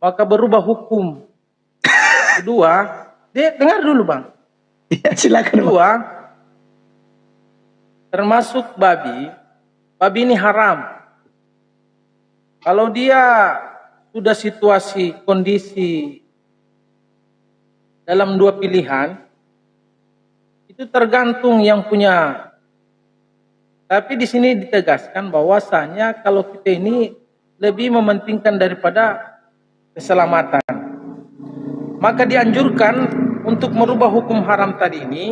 maka berubah hukum. Kedua, dengar dulu Bang. Ya, silakan. Kedua, termasuk babi ini haram. Kalau dia sudah situasi, kondisi dalam dua pilihan, itu tergantung yang punya. Tapi di sini ditegaskan bahwasanya kalau kita ini lebih mementingkan daripada keselamatan, maka dianjurkan untuk merubah hukum haram tadi ini.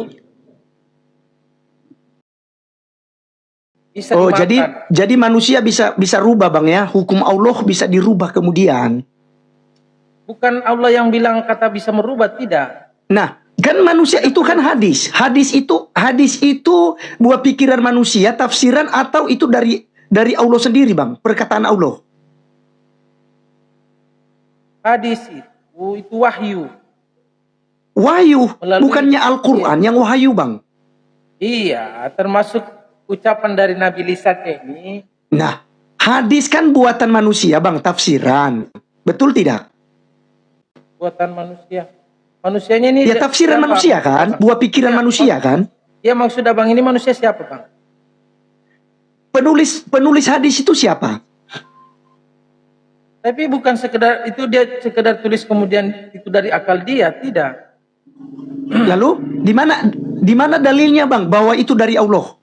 Bisa jadi manusia bisa rubah Bang ya, hukum Allah bisa dirubah kemudian. Bukan Allah yang bilang kata bisa merubah, tidak. Nah, kan manusia itu kan hadis. Hadis itu buah pikiran manusia, tafsiran, atau itu dari Allah sendiri Bang, perkataan Allah. Hadis itu wahyu. Wahyu, bukannya Al-Quran yang wahyu Bang. Iya, termasuk ucapan dari Nabi lisannya ini. Nah, hadis kan buatan manusia Bang, tafsiran. Betul tidak? Buatan manusia. Manusianya ini ya tafsiran siapa? Manusia kan, buah pikiran manusia kan. Ya maksud Abang ini manusia siapa Bang? Penulis hadis itu siapa? Tapi bukan sekedar itu, dia sekedar tulis kemudian itu dari akal dia, tidak. Lalu di mana dalilnya Bang bahwa itu dari Allah?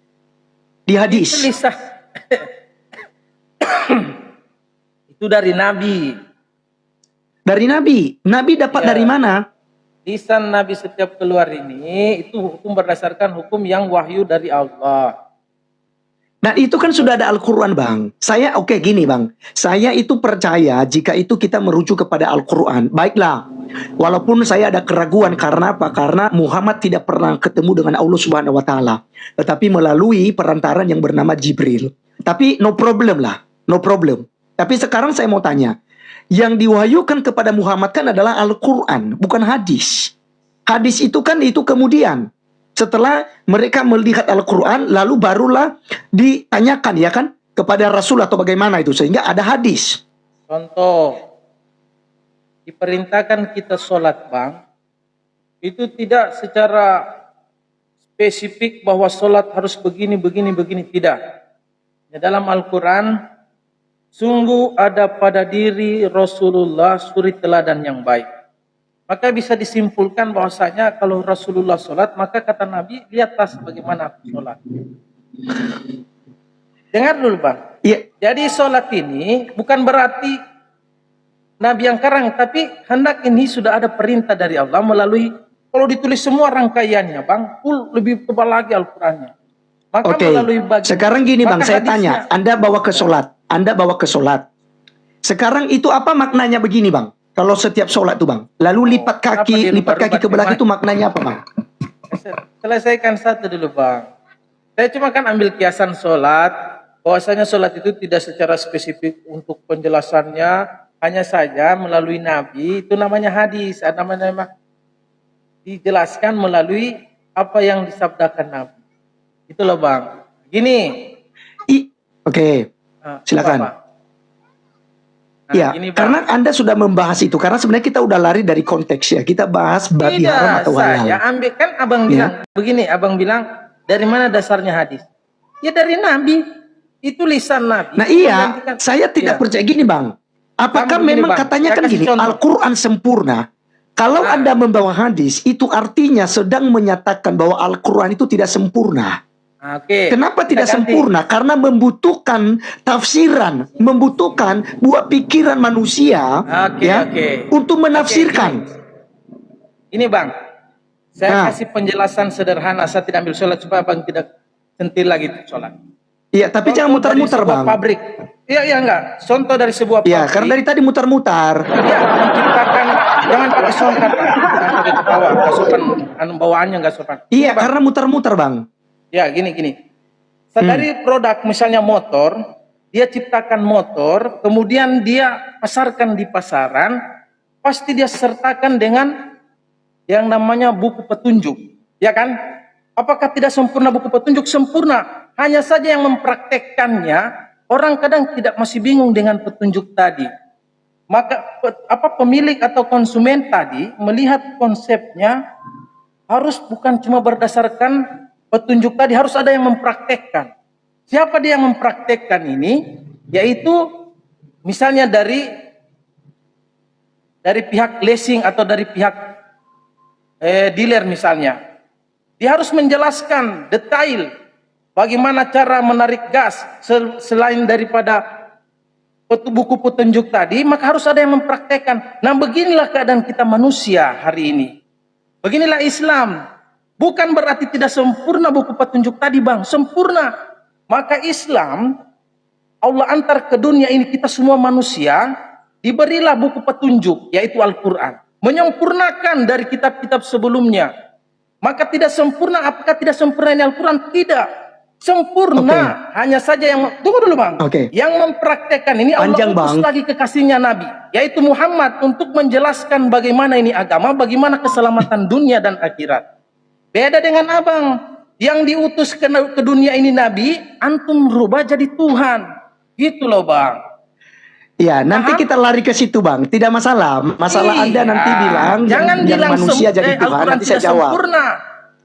Di hadis. Itu dari Nabi. Dari Nabi. Nabi dapat dari mana? Lisan Nabi setiap keluar ini itu hukum berdasarkan hukum yang wahyu dari Allah. Nah itu kan sudah ada Al-Quran Bang. Gini Bang. Saya itu percaya jika itu kita merujuk kepada Al-Quran. Baiklah. Walaupun saya ada keraguan karena apa? Karena Muhammad tidak pernah ketemu dengan Allah Subhanahu wa taala, tetapi melalui perantaran yang bernama Jibril. Tapi no problem lah, no problem. Tapi sekarang saya mau tanya, yang diwahyukan kepada Muhammad kan adalah Al-Quran, bukan hadis. Hadis itu kan itu kemudian setelah mereka melihat Al-Quran, lalu barulah ditanyakan ya kan kepada Rasul atau bagaimana itu, sehingga ada hadis. Contoh, diperintahkan kita sholat Bang, itu tidak secara spesifik bahwa sholat harus begini, tidak. Ya, dalam Al-Quran, sungguh ada pada diri Rasulullah suri teladan yang baik. Maka bisa disimpulkan bahwasanya kalau Rasulullah sholat, maka kata Nabi, lihatlah bagaimana aku sholat. Dengar dulu Bang. Iya. Jadi sholat ini bukan berarti Nabi yang karang, tapi hendak ini sudah ada perintah dari Allah melalui, kalau ditulis semua rangkaiannya Bang, lebih tebal lagi Al-Qurannya. Maka melalui bagian. Sekarang gini Bang, saya tanya, Anda bawa ke sholat. Sekarang itu apa maknanya begini Bang? Kalau setiap sholat tuh Bang, lalu lipat kaki ke belakang itu maknanya apa Bang? Selesaikan satu dulu Bang. Saya cuma kan ambil kiasan sholat, bahwasanya sholat itu tidak secara spesifik untuk penjelasannya, hanya saja melalui Nabi, itu namanya hadis, namanya dijelaskan melalui apa yang disabdakan Nabi. Itu loh Bang. Gini. Oke. Silakan. Ya, karena Anda sudah membahas itu, karena sebenarnya kita udah lari dari konteks ya. Kita bahas babi haram atau halal. Saya ambil kan Abang bilang begini, Abang bilang dari mana dasarnya hadis? Ya dari Nabi. Itu lisan Nabi. Nah iya, saya tidak percaya gini Bang. Apakah memang katanya kan gini, Al-Quran sempurna. Kalau Anda membawa hadis, itu artinya sedang menyatakan bahwa Al-Quran itu tidak sempurna. Kenapa tidak sempurna? Karena membutuhkan tafsiran, membutuhkan buah pikiran manusia untuk menafsirkan. Ini Bang, saya kasih penjelasan sederhana. Saya tidak ambil sholat supaya Bang tidak sentil lagi sholat. Iya, tapi jangan muter-muter Bang. Pabrik. Iya enggak. Contoh dari sebuah pabrik. Iya, karena dari tadi muter-muter. Iya, menciptakan, jangan pakai songkat, jangan pakai ketawa, nggak sopan, bawaannya nggak sopan. Iya, karena muter-muter Bang. Ya, gini. Dari produk misalnya motor, dia ciptakan motor, kemudian dia pasarkan di pasaran, pasti dia sertakan dengan yang namanya buku petunjuk, ya kan? Apakah tidak sempurna buku petunjuk? Sempurna. Hanya saja yang mempraktekkannya, orang kadang masih bingung dengan petunjuk tadi. maka pemilik atau konsumen tadi melihat konsepnya harus bukan cuma berdasarkan petunjuk tadi, harus ada yang mempraktekkan. Siapa dia yang mempraktekkan ini? Yaitu misalnya dari pihak leasing atau dari pihak dealer misalnya. Dia harus menjelaskan detail bagaimana cara menarik gas selain daripada buku petunjuk tadi, maka harus ada yang mempraktekkan. Nah, beginilah keadaan kita manusia hari ini. Beginilah Islam. Bukan berarti tidak sempurna buku petunjuk tadi, Bang. Sempurna. Maka Islam, Allah antar ke dunia ini kita semua manusia, diberilah buku petunjuk, yaitu Al-Quran. Menyempurnakan dari kitab-kitab sebelumnya. Maka tidak sempurna, apakah tidak sempurna ini Al-Quran? Tidak. Sempurna, hanya saja yang tunggu dulu Bang. Yang mempraktekkan ini Allah utus lagi kekasihnya Nabi, yaitu Muhammad, untuk menjelaskan bagaimana ini agama, bagaimana keselamatan dunia dan akhirat. Beda dengan abang yang diutus ke dunia ini Nabi, antum rubah jadi Tuhan, gitu loh Bang. Ya, nanti kita lari ke situ Bang, tidak masalah. Masalah Anda nanti bilang jangan yang manusia jadi Tuhan, nanti saya jawab.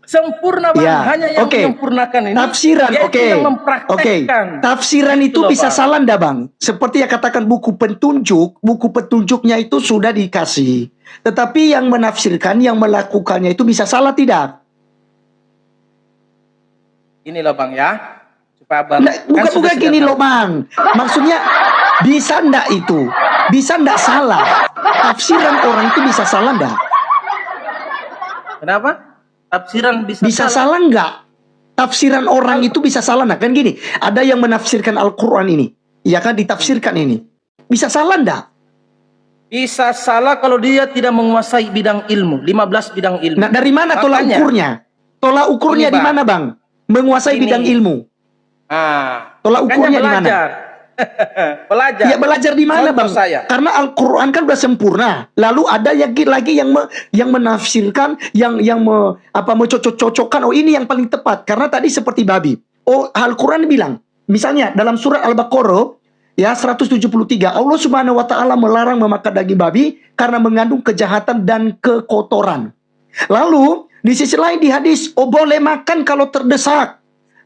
Sempurna Bang, hanya yang menyempurnakan ini tafsiran, yang mempraktekkan. Tafsiran itu bisa salah ndak Bang? Seperti yang katakan buku petunjuknya itu sudah dikasih, tetapi yang menafsirkan, yang melakukannya itu bisa salah tidak? Ini loh Bang ya, supaya Bang bukan gini loh Bang, maksudnya bisa ndak itu, bisa ndak salah? Tafsiran orang itu bisa salah ndak? Kenapa? Tafsiran bisa salah nggak? Tafsiran orang itu bisa salah nggak? Kan gini, ada yang menafsirkan Al-Quran ini, ya kan, ditafsirkan ini, bisa salah nggak? Bisa salah kalau dia tidak menguasai bidang ilmu, 15 bidang ilmu. Nah, dari mana tolak ukurnya? Tolak ukurnya di mana Bang? Menguasai bidang ilmu. Tolak ukurnya di mana? Belajar. Ya belajar di mana Bang? Karena Al-Quran kan udah sempurna. Lalu ada lagi yang menafsirkan, yang mencocok-cocokkan. Oh ini yang paling tepat. Karena tadi seperti babi. Oh Al-Quran bilang, misalnya dalam surat Al-Baqarah ya 173, Allah Subhanahu Wa Taala melarang memakan daging babi karena mengandung kejahatan dan kekotoran. Lalu di sisi lain di hadis, oh boleh makan kalau terdesak.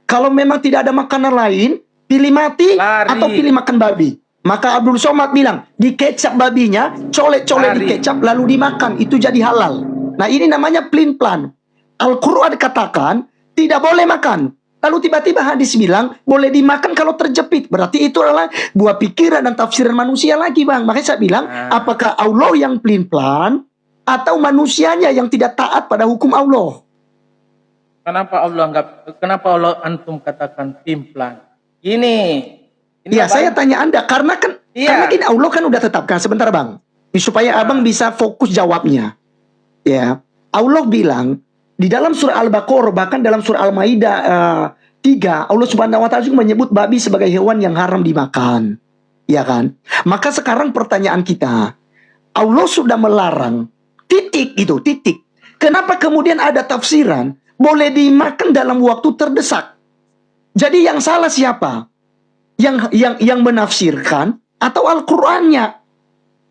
Kalau memang tidak ada makanan lain, pilih mati atau pilih makan babi. Maka Abdul Somad bilang, dikecap babinya, colek-colek dikecap lalu dimakan, itu jadi halal. Nah ini namanya pelin-pelan. Al-Quran katakan tidak boleh makan. Lalu tiba-tiba hadis bilang boleh dimakan kalau terjepit. Berarti itu adalah buah pikiran dan tafsiran manusia lagi Bang. Makanya saya bilang, apakah Allah yang pelin-pelan atau manusianya yang tidak taat pada hukum Allah? Kenapa Allah antum katakan pelin-pelan? Ini ya saya tanya Anda karena gini, Allah kan udah tetapkan. Sebentar Bang, supaya Abang bisa fokus jawabnya. Ya, Allah bilang di dalam surah Al-Baqarah, bahkan dalam surah Al-Maidah 3, Allah Subhanahu Wa Taala juga menyebut babi sebagai hewan yang haram dimakan. Ya kan? Maka sekarang pertanyaan kita, Allah sudah melarang, titik. Kenapa kemudian ada tafsiran boleh dimakan dalam waktu terdesak? Jadi yang salah siapa? Yang menafsirkan atau Al-Qur'annya?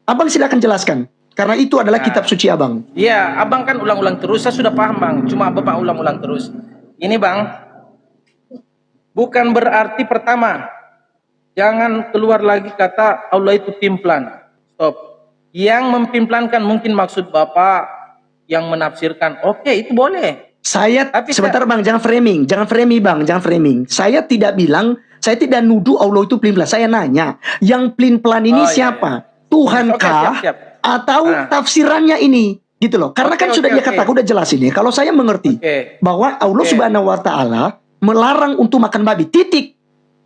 Abang silakan jelaskan. Karena itu adalah kitab suci Abang. Iya, Abang kan ulang-ulang terus. Saya sudah paham Bang. Cuma Bapak ulang-ulang terus. Ini Bang, bukan berarti pertama, jangan keluar lagi kata Allah itu timplan. Stop. Yang mempimplankan mungkin maksud Bapak yang menafsirkan. Oke, itu boleh. Sebentar Bang, jangan framing Bang, jangan framing. Saya tidak bilang, saya tidak nuduh Allah itu pelin-pelan. Saya nanya, yang pelin-pelan ini siapa? Tuhankah? Atau tafsirannya ini? Gitu loh. Karena kan sudah dia katakan, udah jelas ini. Kalau saya mengerti bahwa Allah Subhanahu Wa Taala melarang untuk makan babi, titik.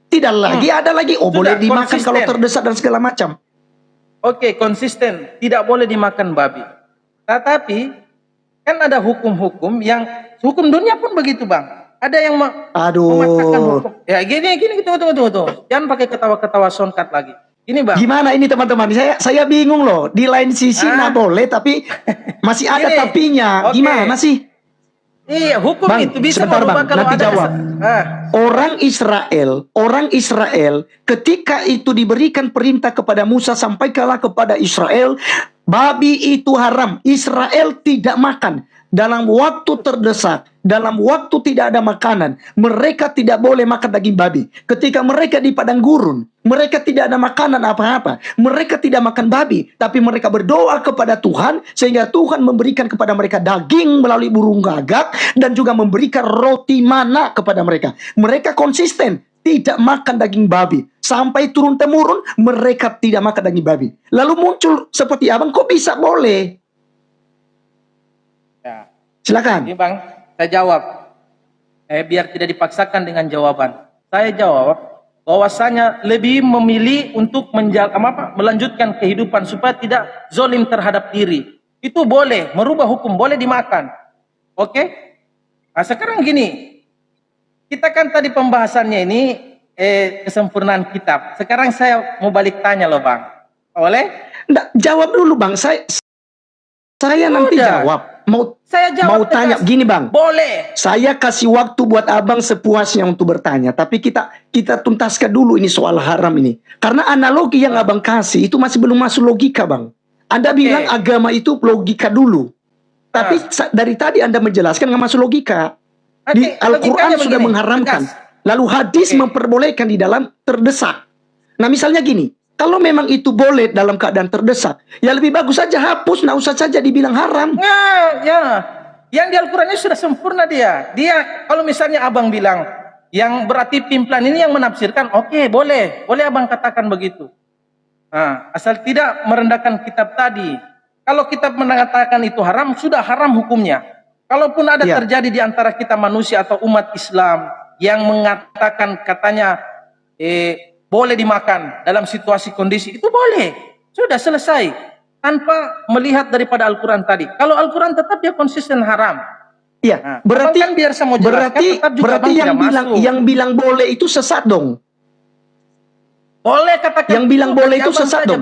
Tidak lagi ada lagi, boleh dimakan kalau terdesak dan segala macam. Konsisten, tidak boleh dimakan babi. Tetapi kan ada hukum-hukum yang hukum dunia pun begitu Bang. Ada yang mematahkan hukum. Ya gini, tunggu. Jangan pakai ketawa-ketawa shortcut lagi. Ini Bang. Gimana ini teman-teman? Saya bingung loh. Di lain sisi nggak boleh, tapi masih ada tapinya. Gimana sih? Iya, hukum Bang, itu bisa sebentar, merubah Bang, kalau nanti ada jawab. Orang Israel ketika itu diberikan perintah kepada Musa, sampaikanlah kepada Israel, babi itu haram. Israel tidak makan dalam waktu terdesak, dalam waktu tidak ada makanan. Mereka tidak boleh makan daging babi. Ketika mereka di padang gurun, mereka tidak ada makanan apa-apa. Mereka tidak makan babi, tapi mereka berdoa kepada Tuhan sehingga Tuhan memberikan kepada mereka daging melalui burung gagak dan juga memberikan roti mana kepada mereka. Mereka konsisten tidak makan daging babi. Sampai turun temurun mereka tidak makan daging babi. Lalu muncul seperti abang, kok bisa boleh? Ya. Silakan. Ini Bang, saya jawab. Biar tidak dipaksakan dengan jawaban. Saya jawab bahwasanya lebih memilih untuk melanjutkan kehidupan supaya tidak zolim terhadap diri. Itu boleh, merubah hukum, boleh dimakan. Oke? Nah, sekarang gini, kita kan tadi pembahasannya ini kesempurnaan kitab. Sekarang saya mau balik tanya loh Bang. Boleh? Nggak, jawab dulu Bang. Saya nanti jawab. Saya jawab mau tanya gini Bang. Boleh. Saya kasih waktu buat abang sepuasnya untuk bertanya. Tapi kita tuntaskan dulu ini soal haram ini. Karena analogi yang abang kasih itu masih belum masuk logika Bang. Anda bilang agama itu logika dulu. Tapi dari tadi Anda menjelaskan nggak masuk logika. Di Al-Quran sudah mengharamkan. Lalu hadis memperbolehkan di dalam terdesak. Nah misalnya gini. Kalau memang itu boleh dalam keadaan terdesak, ya lebih bagus saja hapus, nggak usah saja dibilang haram. Nah, ya. Yang di Al-Qurannya sudah sempurna dia. Dia, kalau misalnya abang bilang, yang berarti Pimplan ini yang menafsirkan, oke, boleh. Boleh abang katakan begitu. Nah, asal tidak merendahkan kitab tadi. Kalau kitab mengatakan itu haram, sudah haram hukumnya. Kalaupun ada terjadi di antara kita manusia atau umat Islam yang mengatakan katanya boleh dimakan dalam situasi kondisi, itu boleh. Sudah selesai. Tanpa melihat daripada Al-Quran tadi. Kalau Al-Quran tetap dia konsisten haram. Iya, Nah, berarti kan biar saya mau jelaskan, tetap juga berarti yang bilang boleh itu sesat dong. Boleh katakan. Yang bilang boleh itu sesat dong.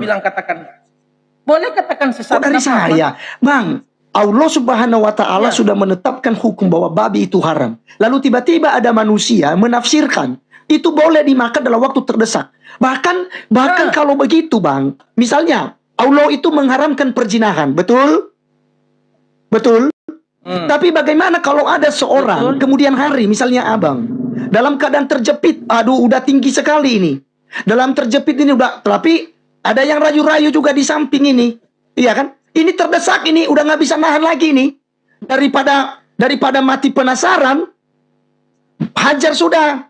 Boleh katakan sesat. Kok dari saya, Bang? Allah Subhanahu wa Ta'ala sudah menetapkan hukum bahwa babi itu haram. Lalu tiba-tiba ada manusia menafsirkan itu boleh dimakan dalam waktu terdesak. Bahkan kalau begitu Bang, misalnya Allah itu mengharamkan perzinahan, betul? Betul? Tapi bagaimana kalau ada seorang kemudian hari, misalnya abang, dalam keadaan terjepit, aduh udah tinggi sekali ini. Dalam terjepit ini udah, tapi ada yang rayu-rayu juga di samping ini. Iya kan? Ini terdesak ini, udah nggak bisa nahan lagi nih. Daripada mati penasaran, hajar sudah.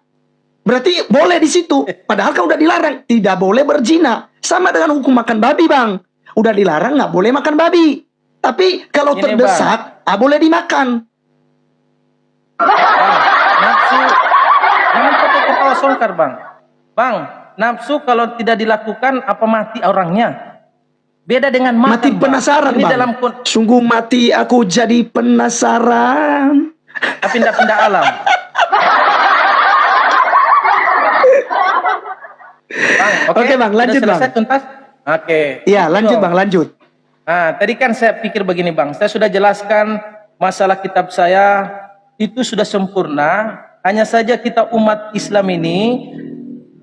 Berarti boleh di situ. Padahal kan udah dilarang. Tidak boleh berzina. Sama dengan hukum makan babi Bang. Udah dilarang nggak boleh makan babi. Tapi kalau terdesak, boleh dimakan. Nafsu. Jangan pakai ketawa songkar Bang. Bang, nafsu kalau tidak dilakukan apa mati orangnya. Beda dengan makan, mati penasaran Bang. Ini Bang. dalam Sungguh mati aku jadi penasaran. Pindah-pindah alam. Oke Bang, lanjut Bang. Tuntas? Oke. Iya, lanjut Bang, lanjut. Nah, tadi kan saya pikir begini Bang, saya sudah jelaskan masalah kitab saya itu sudah sempurna, hanya saja kita umat Islam ini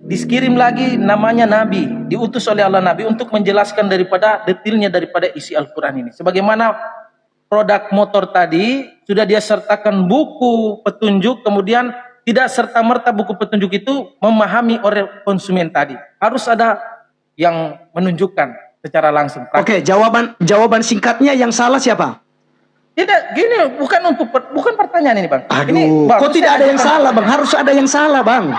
dikirim lagi namanya Nabi, diutus oleh Allah Nabi untuk menjelaskan daripada detailnya daripada isi Al-Quran ini. Sebagaimana produk motor tadi, sudah dia sertakan buku petunjuk, kemudian tidak serta-merta buku petunjuk itu memahami oleh konsumen tadi. Harus ada yang menunjukkan secara langsung. Oke, jawaban singkatnya yang salah siapa? Tidak, gini, bukan pertanyaan ini Bang. Aduh, ini, Bang, kok tidak ada yang salah Bang? Harus ada yang salah Bang.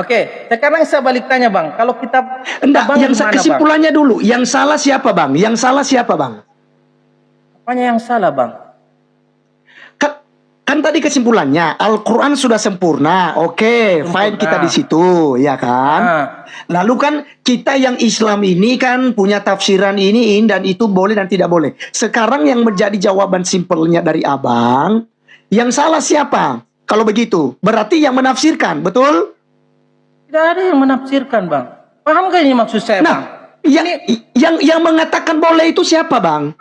Oke. Sekarang saya balik tanya Bang. Kalau kita enggak, yang kesimpulannya Bang? Dulu. Yang salah siapa Bang? Yang salah siapa Bang? Apanya yang salah Bang? Kan tadi kesimpulannya Al-Quran sudah sempurna, oke, fine kita di situ, ya kan? Lalu kan kita yang Islam ini kan punya tafsiran ini dan itu boleh dan tidak boleh. Sekarang yang menjadi jawaban simpelnya dari abang, yang salah siapa? Kalau begitu, berarti yang menafsirkan, betul? Tidak ada yang menafsirkan Bang. Paham gak ini maksud saya Bang? Yang mengatakan boleh itu siapa Bang?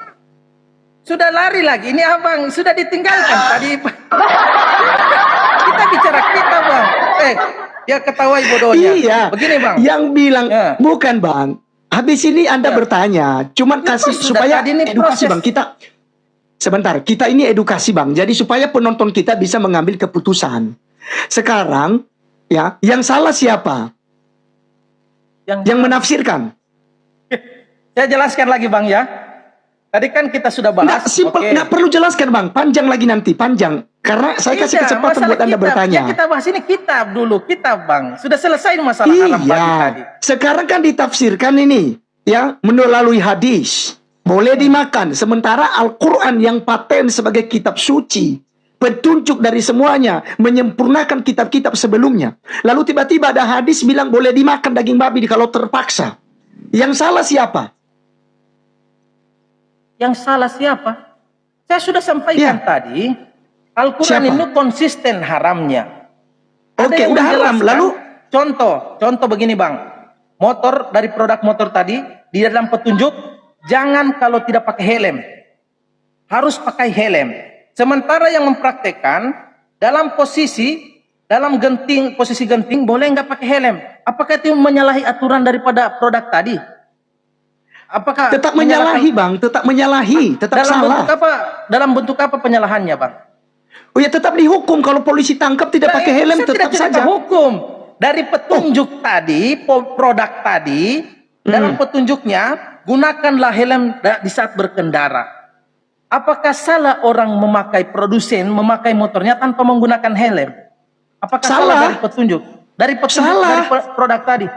Sudah lari lagi. Ini abang sudah ditinggalkan tadi. Kita bicara kita bang. Ya ketahuai bodohnya. Iya. Begini bang. Yang bilang Ya. bukan bang. Habis ini Anda Ya. bertanya, cuman Ya, kasih sudah supaya tadi ini edukasi proses. bang. Sebentar, kita ini edukasi bang. Jadi supaya penonton kita bisa mengambil keputusan. Sekarang, ya, yang salah siapa? Yang menafsirkan. Saya jelaskan lagi bang ya. Tadi kan kita sudah bahas. Nggak simpel, Oke. nggak perlu jelaskan bang. Panjang lagi nanti, panjang. Karena saya kasih Iya, kesempatan masalah buat Anda kitab. bertanya. Ya kita bahas ini kitab dulu, kitab bang. Sudah selesai masalah haram babi tadi. Iya, sekarang kan ditafsirkan ini, ya, melalui hadis. Boleh dimakan, sementara Al-Quran yang paten sebagai kitab suci, petunjuk dari semuanya, menyempurnakan kitab-kitab sebelumnya. Lalu tiba-tiba ada hadis bilang boleh dimakan daging babi kalau terpaksa. Yang salah siapa? Yang salah siapa? Saya sudah sampaikan Iya. tadi, Al-Quran Siapa? itu konsisten haramnya. Ada Oke, yang udah haram. menjelaskan, Lalu contoh begini bang, motor dari produk motor tadi di dalam petunjuk jangan kalau tidak pakai helm, harus pakai helm. Sementara yang mempraktekkan dalam posisi genting boleh nggak pakai helm? Apakah itu menyalahi aturan daripada produk tadi? Apakah tetap menyalahi bang, tetap menyalahi, tetap dalam salah. bentuk apa? Dalam bentuk apa penyalahannya bang? Oh ya tetap dihukum kalau polisi tangkap tidak pakai helm, Saya tetap tidak saja. hukum dari petunjuk tadi, produk tadi dalam petunjuknya gunakanlah helm di saat berkendara. Apakah salah orang produsen memakai motornya tanpa menggunakan helm? Apakah salah dari petunjuk? Dari Salah. produk tadi.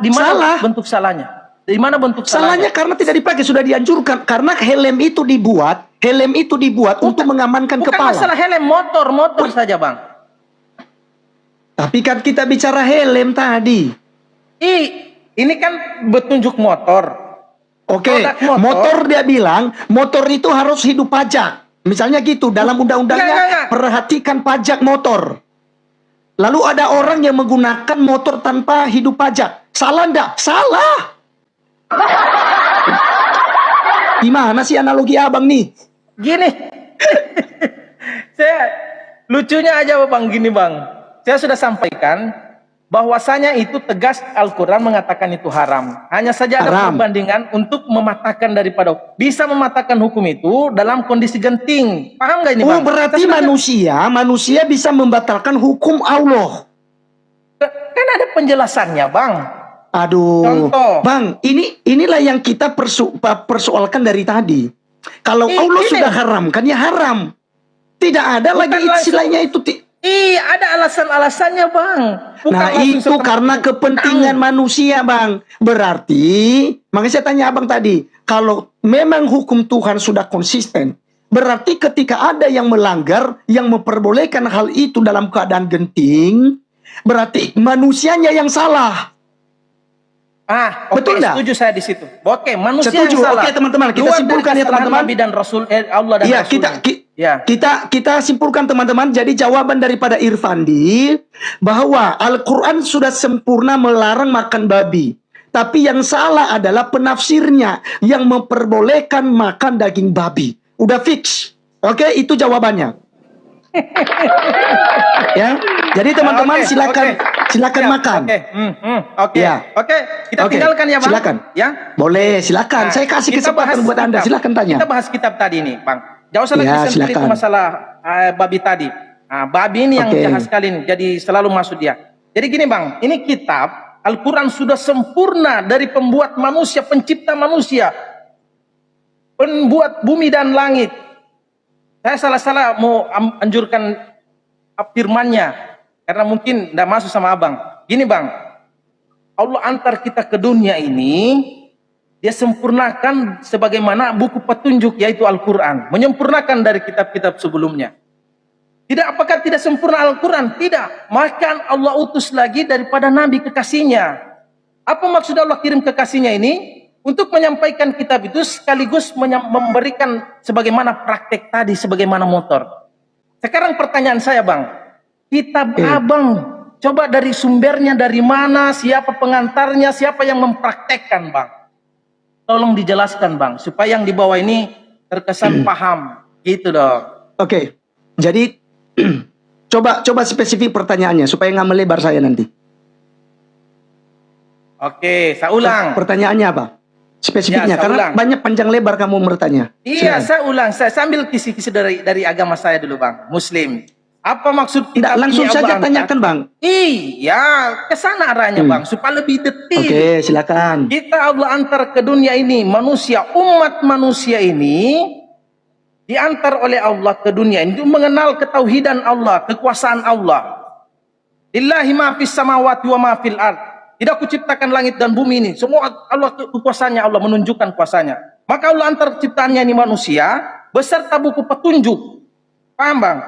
Di mana Salah. bentuk salahnya? Di mana bentuk Salahnya karena tidak dipakai, sudah dianjurkan. Karena helm itu dibuat untuk mengamankan bukan kepala. masalah helm, motor saja bang. Tapi kan kita bicara helm tadi. Ini kan petunjuk motor. Oke, Produk motor dia bilang, motor itu harus hidup pajak. Misalnya gitu, dalam undang-undangnya Enggak. perhatikan pajak motor. Lalu ada orang yang menggunakan motor tanpa hidup pajak. Salah enggak? Salah. Gimana sih analogi abang nih? Gini, saya lucunya aja bang, gini bang. Saya sudah sampaikan bahwasanya itu tegas Al-Quran mengatakan itu haram. Hanya saja ada Haram. perbandingan untuk mematahkan daripada bisa mematahkan hukum itu dalam kondisi genting. Paham nggak ini bang? Oh berarti Saya sudah- manusia bisa membatalkan hukum Allah. kan ada penjelasannya bang. Aduh, Contoh. bang, inilah yang kita persoalkan dari tadi. Kalau Allah ini. sudah haramkan ya haram. Tidak ada Bukan lagi istilahnya itu. Ada alasan-alasannya bang. Bukan Nah langsung itu karena kepentingan manusia bang. Berarti, makanya saya tanya abang tadi, kalau memang hukum Tuhan sudah konsisten, berarti ketika ada yang melanggar, yang memperbolehkan hal itu dalam keadaan genting, berarti manusianya yang salah. Betul Betul nggak? setuju saya di situ. Oke, manusia Setuju. yang salah. Oke, teman-teman, kita Luar dari simpulkan ya, kesalahan teman-teman. Nabi dan Rasul Allah dan Iya, Rasulnya. Ya. kita simpulkan teman-teman. Jadi jawaban daripada Irfandi bahwa Al-Quran sudah sempurna melarang makan babi. Tapi yang salah adalah penafsirnya yang memperbolehkan makan daging babi. Udah fix. Oke, itu jawabannya. Ya. Jadi teman-teman Oke, silakan oke. silakan Siap, makan. Oke. Ya. Oke, kita Oke, tinggalkan ya, Bang. silakan. Ya. Boleh, silakan. Nah, Saya kasih kita bahas kesempatan buat Anda. kitab. Silakan tanya. Kita bahas kitab tadi nih, Bang. Jauh salah Ya, sentuh itu silakan. masalah babi tadi. Nah, babi ini yang Oke. jahat sekali nih. Jadi selalu masuk dia. Jadi gini, Bang. Ini kitab Al-Quran sudah sempurna dari pembuat manusia, pencipta manusia, pembuat bumi dan langit. Saya salah-salah mau anjurkan firmannya karena mungkin tidak masuk sama abang. Gini bang, Allah antar kita ke dunia ini, dia sempurnakan sebagaimana buku petunjuk yaitu Al-Quran, menyempurnakan dari kitab-kitab sebelumnya. Tidak, apakah tidak sempurna Al-Quran? Tidak. Maka Allah utus lagi daripada Nabi kekasihnya. Apa maksud Allah kirim kekasihnya ini? Untuk menyampaikan kitab itu sekaligus memberikan sebagaimana praktek tadi, sebagaimana motor. Sekarang pertanyaan saya bang, kitab abang, coba dari sumbernya dari mana, siapa pengantarnya, siapa yang mempraktekkan bang? Tolong dijelaskan bang, supaya yang di bawah ini terkesan paham. Gitu dong. Oke. Jadi coba spesifik pertanyaannya supaya nggak melebar saya nanti. Oke, saya ulang. Pertanyaannya apa? Spesifiknya, Ya, saya karena ulang. banyak panjang lebar kamu bertanya. Iya, Silakan. saya ulang. Saya sambil kisi-kisi dari agama saya dulu, Bang. Muslim. Apa maksud Tidak, kitab langsung ini saja Allah angkat? tanyakan, Bang. Iya, ke sana arahnya, Bang, supaya lebih detil. Oke, silakan. Kita Allah antar ke dunia ini, manusia, umat manusia ini diantar oleh Allah ke dunia ini untuk mengenal ketauhidan Allah, kekuasaan Allah. Lillahi ma fis samawati wa ma fil ard. Tidak kuciptakan langit dan bumi ini. Semua Allah kekuasaannya, Allah menunjukkan kuasanya. Maka Allah antar ciptaannya ini manusia beserta buku petunjuk. Paham, Bang?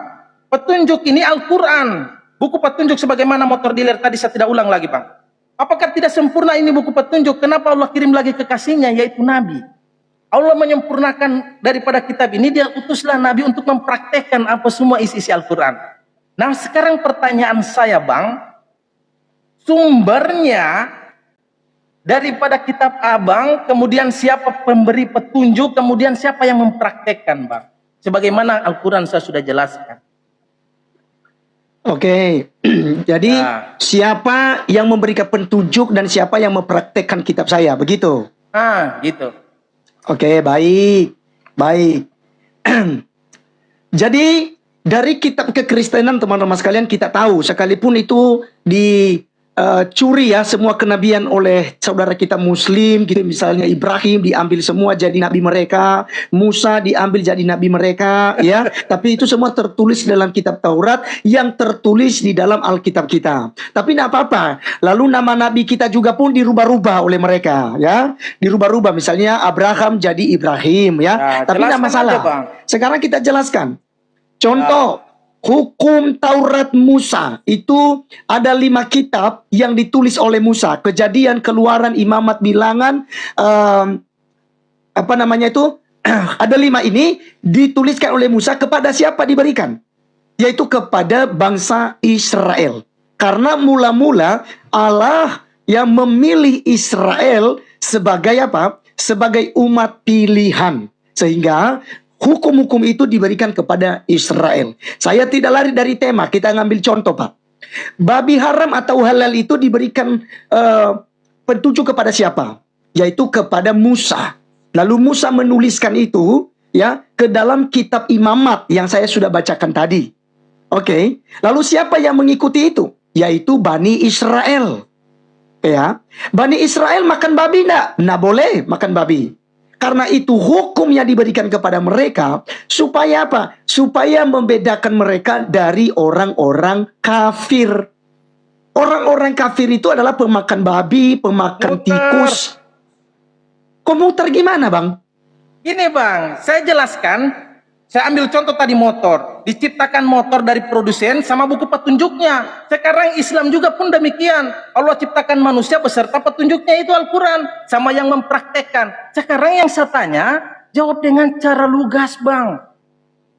Petunjuk ini Al-Quran. Buku petunjuk sebagaimana motor dealer tadi, saya tidak ulang lagi, Bang. Apakah tidak sempurna ini buku petunjuk? Kenapa Allah kirim lagi kekasihnya, yaitu Nabi? Allah menyempurnakan daripada kitab ini, dia utuslah Nabi untuk mempraktekkan apa semua isi-isi Al-Quran. Nah, sekarang pertanyaan saya, Bang, sumbernya daripada kitab Abang, kemudian siapa pemberi petunjuk, kemudian siapa yang mempraktekkan, Bang? Sebagaimana Al-Quran saya sudah jelaskan. Oke. Jadi siapa yang memberikan petunjuk dan siapa yang mempraktekkan kitab saya, begitu? Gitu. Oke, baik. Baik. Jadi dari kitab kekristenan teman-teman sekalian kita tahu sekalipun itu dicuri ya semua kenabian oleh saudara kita Muslim gitu, misalnya Ibrahim diambil semua jadi nabi mereka, Musa diambil jadi nabi mereka ya, tapi itu semua tertulis dalam kitab Taurat yang tertulis di dalam Alkitab kita. Tapi tidak apa-apa. Lalu nama nabi kita juga pun dirubah-rubah oleh mereka ya, dirubah-rubah, misalnya Abraham jadi Ibrahim ya, tapi tidak masalah. Sekarang kita jelaskan. Contoh, hukum Taurat Musa itu ada 5 kitab yang ditulis oleh Musa. Kejadian, Keluaran, Imamat, Bilangan, ada 5 ini dituliskan oleh Musa. Kepada siapa diberikan? Yaitu kepada bangsa Israel. Karena mula-mula Allah yang memilih Israel sebagai apa? Sebagai umat pilihan. Sehingga hukum-hukum itu diberikan kepada Israel. Saya tidak lari dari tema, kita ngambil contoh, Pak. Babi haram atau halal itu diberikan petunjuk kepada siapa? Yaitu kepada Musa. Lalu Musa menuliskan itu ya ke dalam kitab Imamat yang saya sudah bacakan tadi. Oke. Lalu siapa yang mengikuti itu? Yaitu Bani Israel. Ya. Bani Israel makan babi enggak? Nggak boleh makan babi. Karena itu hukum yang diberikan kepada mereka supaya apa? Supaya membedakan mereka dari orang-orang kafir. Orang-orang kafir itu adalah pemakan babi, pemakan tikus. Komuter gimana, Bang? Gini, Bang, saya jelaskan. Saya ambil contoh tadi motor. Diciptakan motor dari produsen sama buku petunjuknya. Sekarang Islam juga pun demikian. Allah ciptakan manusia beserta petunjuknya, itu Al-Quran. Sama yang mempraktekkan. Sekarang yang saya tanya, jawab dengan cara lugas, Bang.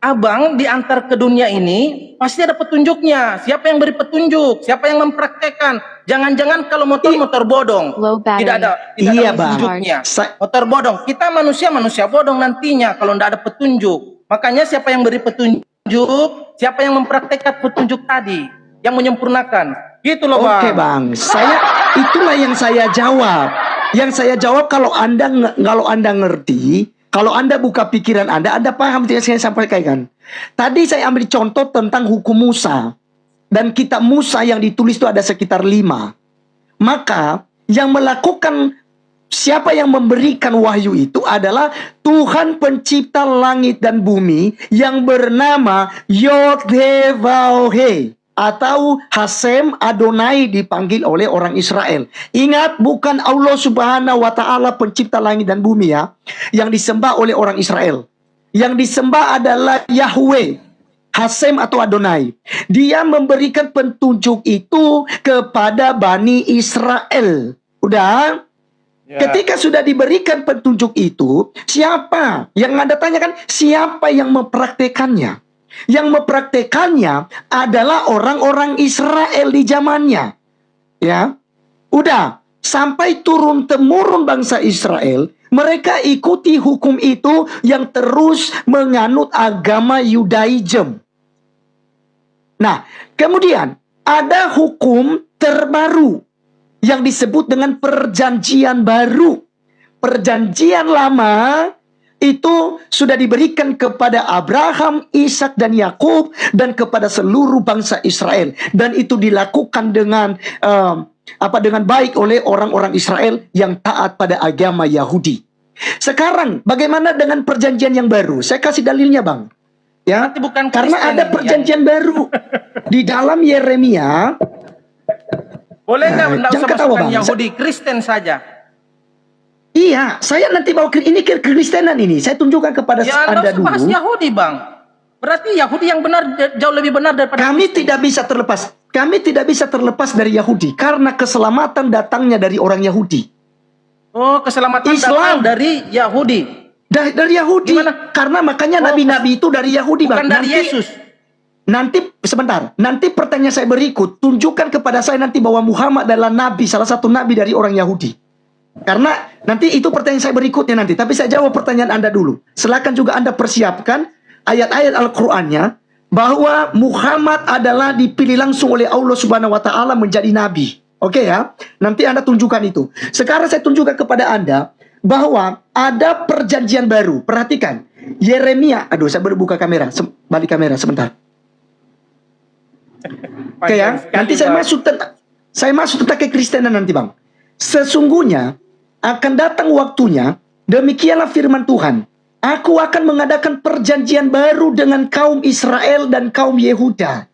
Abang diantar ke dunia ini, pasti ada petunjuknya. Siapa yang beri petunjuk? Siapa yang mempraktekkan? Jangan-jangan kalau motor bodong. Tidak ada petunjuknya. Motor bodong. Kita manusia bodong nantinya kalau tidak ada petunjuk. Makanya siapa yang beri petunjuk, siapa yang mempraktekkan petunjuk tadi, yang menyempurnakan. Gitu loh, Bang. Oke, Bang. Itulah yang saya jawab. Yang saya jawab kalau Anda ngerti, kalau Anda buka pikiran Anda paham yang saya sampaikan. Tadi saya ambil contoh tentang hukum Musa. Dan kitab Musa yang ditulis itu ada sekitar 5. Maka yang melakukan, siapa yang memberikan wahyu itu adalah Tuhan pencipta langit dan bumi yang bernama Yod-Heh-Vav-He atau Hasem Adonai dipanggil oleh orang Israel. Ingat, bukan Allah Subhanahu wa Ta'ala pencipta langit dan bumi ya, yang disembah oleh orang Israel. Yang disembah adalah Yahweh, Hasem atau Adonai. Dia memberikan petunjuk itu kepada Bani Israel. Udah? Ketika sudah diberikan petunjuk itu, siapa? Yang Anda tanyakan, siapa yang mempraktekannya? Yang mempraktekannya adalah orang-orang Israel di zamannya. Ya. Udah, sampai turun-temurun bangsa Israel Mereka ikuti hukum itu yang terus menganut agama Yudaism. Nah, kemudian ada hukum terbaru yang disebut dengan perjanjian baru. Perjanjian lama itu sudah diberikan kepada Abraham, Ishak dan Yakub dan kepada seluruh bangsa Israel, dan itu dilakukan dengan dengan baik oleh orang-orang Israel yang taat pada agama Yahudi. Sekarang bagaimana dengan perjanjian yang baru? Saya kasih dalilnya, Bang. Ya, Berarti bukan karena Kristen ada ini perjanjian baru di dalam Yeremia. Boleh nggak Nah, usah jangan ketawa, masukkan Bang. Yahudi, Kristen saja. Iya, saya nanti bawa ini ke Kristenan ini. Saya tunjukkan kepada Ya, Anda nggak usah bahas dulu. Yahudi, Bang. Berarti Yahudi yang benar jauh lebih benar daripada Kami tidak bisa terlepas. Kami tidak bisa terlepas dari Yahudi karena keselamatan datangnya dari orang Yahudi. Oh, keselamatan Islam. datang dari Yahudi. Dari Yahudi. Gimana? Karena makanya nabi-nabi itu dari Yahudi, Bukan Bang. dari Yesus. Nanti sebentar. Nanti pertanyaan saya berikut, tunjukkan kepada saya nanti bahwa Muhammad adalah nabi, salah satu nabi dari orang Yahudi. Karena nanti itu pertanyaan saya berikutnya nanti. Tapi saya jawab pertanyaan Anda dulu. Silakan juga Anda persiapkan ayat-ayat Al-Qur'annya bahwa Muhammad adalah dipilih langsung oleh Allah Subhanahu wa taala menjadi nabi. Oke ya? Nanti Anda tunjukkan itu. Sekarang saya tunjukkan kepada Anda bahwa ada perjanjian baru. Perhatikan. Yeremia, aduh saya baru buka kamera. Balik kamera sebentar. Oke ya? Nanti saya masuk tentang kekristenan nanti, Bang. Sesungguhnya akan datang waktunya, demikianlah firman Tuhan, aku akan mengadakan perjanjian baru dengan kaum Israel dan kaum Yehuda.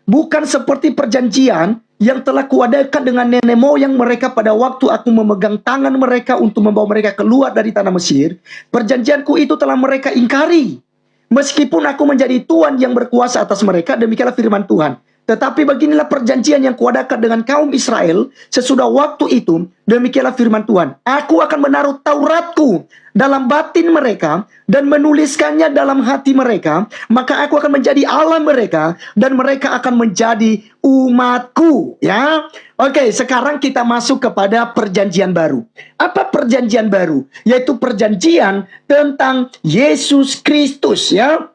Bukan seperti perjanjian yang telah kuadakan dengan nenek moyang mereka pada waktu aku memegang tangan mereka untuk membawa mereka keluar dari tanah Mesir. Perjanjianku itu telah mereka ingkari. Meskipun aku menjadi Tuhan yang berkuasa atas mereka, demikianlah firman Tuhan. Tetapi beginilah perjanjian yang kuadakan dengan kaum Israel sesudah waktu itu, demikianlah firman Tuhan. Aku akan menaruh Tauratku dalam batin mereka dan menuliskannya dalam hati mereka. Maka aku akan menjadi Allah mereka dan mereka akan menjadi umatku. Ya, oke. Sekarang kita masuk kepada perjanjian baru. Apa perjanjian baru? Yaitu perjanjian tentang Yesus Kristus. Ya,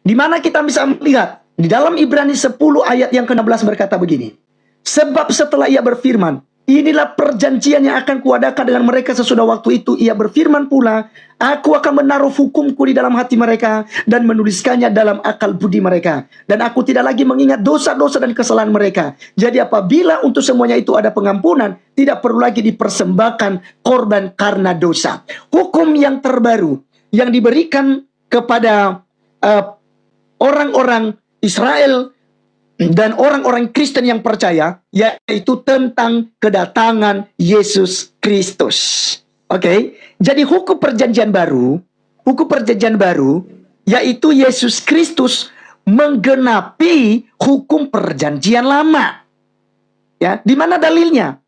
di mana kita bisa melihat di dalam Ibrani 10 ayat yang ke-16 berkata begini. Sebab setelah ia berfirman, inilah perjanjian yang akan kuadakan dengan mereka sesudah waktu itu. Ia berfirman pula, aku akan menaruh hukumku di dalam hati mereka dan menuliskannya dalam akal budi mereka. Dan aku tidak lagi mengingat dosa-dosa dan kesalahan mereka. Jadi apabila untuk semuanya itu ada pengampunan, tidak perlu lagi dipersembahkan korban karena dosa. Hukum yang terbaru yang diberikan kepada orang-orang Israel dan orang-orang Kristen yang percaya, yaitu tentang kedatangan Yesus Kristus. Oke, jadi hukum perjanjian baru yaitu Yesus Kristus menggenapi hukum perjanjian lama. Ya, di mana dalilnya?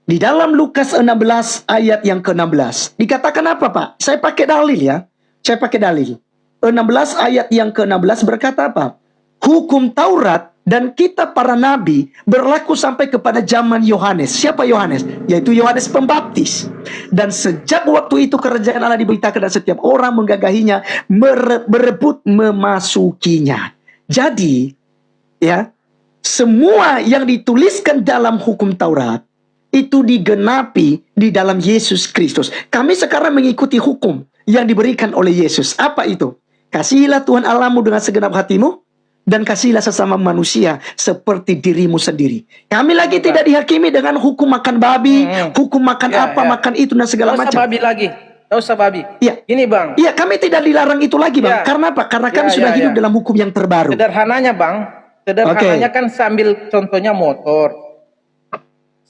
Di dalam Lukas 16 ayat yang ke-16. Dikatakan apa, Pak? Saya pakai dalil ya. 16 ayat yang ke-16 berkata apa? Hukum Taurat dan kitab para nabi berlaku sampai kepada zaman Yohanes. Siapa Yohanes? Yaitu Yohanes Pembaptis. Dan sejak waktu itu kerajaan Allah diberitakan dan setiap orang menggagahinya, berebut memasukinya. Jadi, ya, semua yang dituliskan dalam hukum Taurat itu digenapi di dalam Yesus Kristus. Kami sekarang mengikuti hukum yang diberikan oleh Yesus. Apa itu? Kasihilah Tuhan Allahmu dengan segenap hatimu, dan kasihilah sesama manusia seperti dirimu sendiri. Kami lagi tidak dihakimi dengan hukum makan babi, hukum makan makan itu dan segala macam. Tidak usah babi lagi. Tidak usah babi. Iya. Ini, Bang. Iya, kami tidak dilarang itu lagi, Bang. Karena apa? Karena kami sudah hidup dalam hukum yang terbaru. Sederhananya, Bang. Sederhananya kan sambil contohnya motor.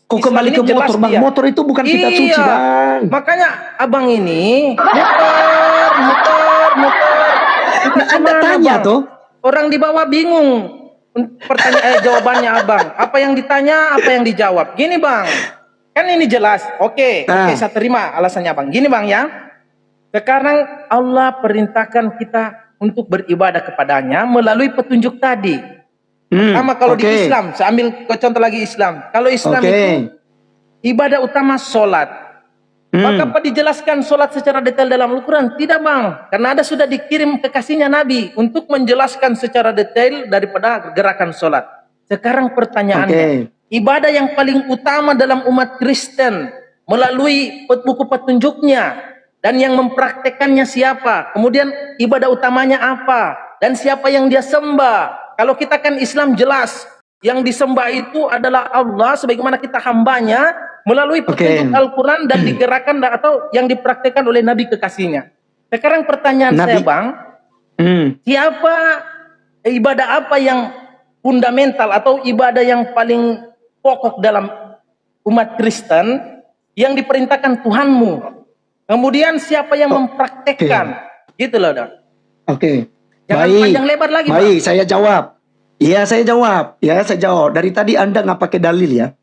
Kok kembali ke motor, Bang? Dia. Motor itu bukan kitab suci, Bang. Makanya abang ini muter. Nah, Anda tanya Bang? tuh. Orang di bawah bingung jawabannya abang. Apa yang ditanya, apa yang dijawab. Gini, Bang. Kan ini jelas. Oke, saya terima alasannya, Bang. Gini, Bang, ya. Sekarang Allah perintahkan kita untuk beribadah kepadanya melalui petunjuk tadi. Sama kalau di Islam, saya ambil contoh lagi Islam. Kalau Islam itu ibadah utama sholat. Maka apa dijelaskan sholat secara detail dalam Al-Quran? Tidak bang, karena ada sudah dikirim kekasihnya Nabi untuk menjelaskan secara detail daripada gerakan sholat. Sekarang pertanyaannya, ibadah yang paling utama dalam umat Kristen melalui buku petunjuknya dan yang mempraktekannya siapa? Kemudian ibadah utamanya apa? Dan siapa yang dia sembah? Kalau kita kan Islam jelas, yang disembah itu adalah Allah sebagaimana kita hambanya melalui petunjuk Al-Quran dan digerakkan atau yang dipraktekkan oleh Nabi kekasihnya. Sekarang pertanyaan saya bang, siapa ibadah apa yang fundamental atau ibadah yang paling pokok dalam umat Kristen yang diperintahkan Tuhanmu? Kemudian siapa yang mempraktekkan? Gitu loh dong. Jangan panjang lebar lagi bang. Saya jawab. Iya, saya jawab. Ya, saya jawab. Dari tadi Anda nggak pakai dalil ya.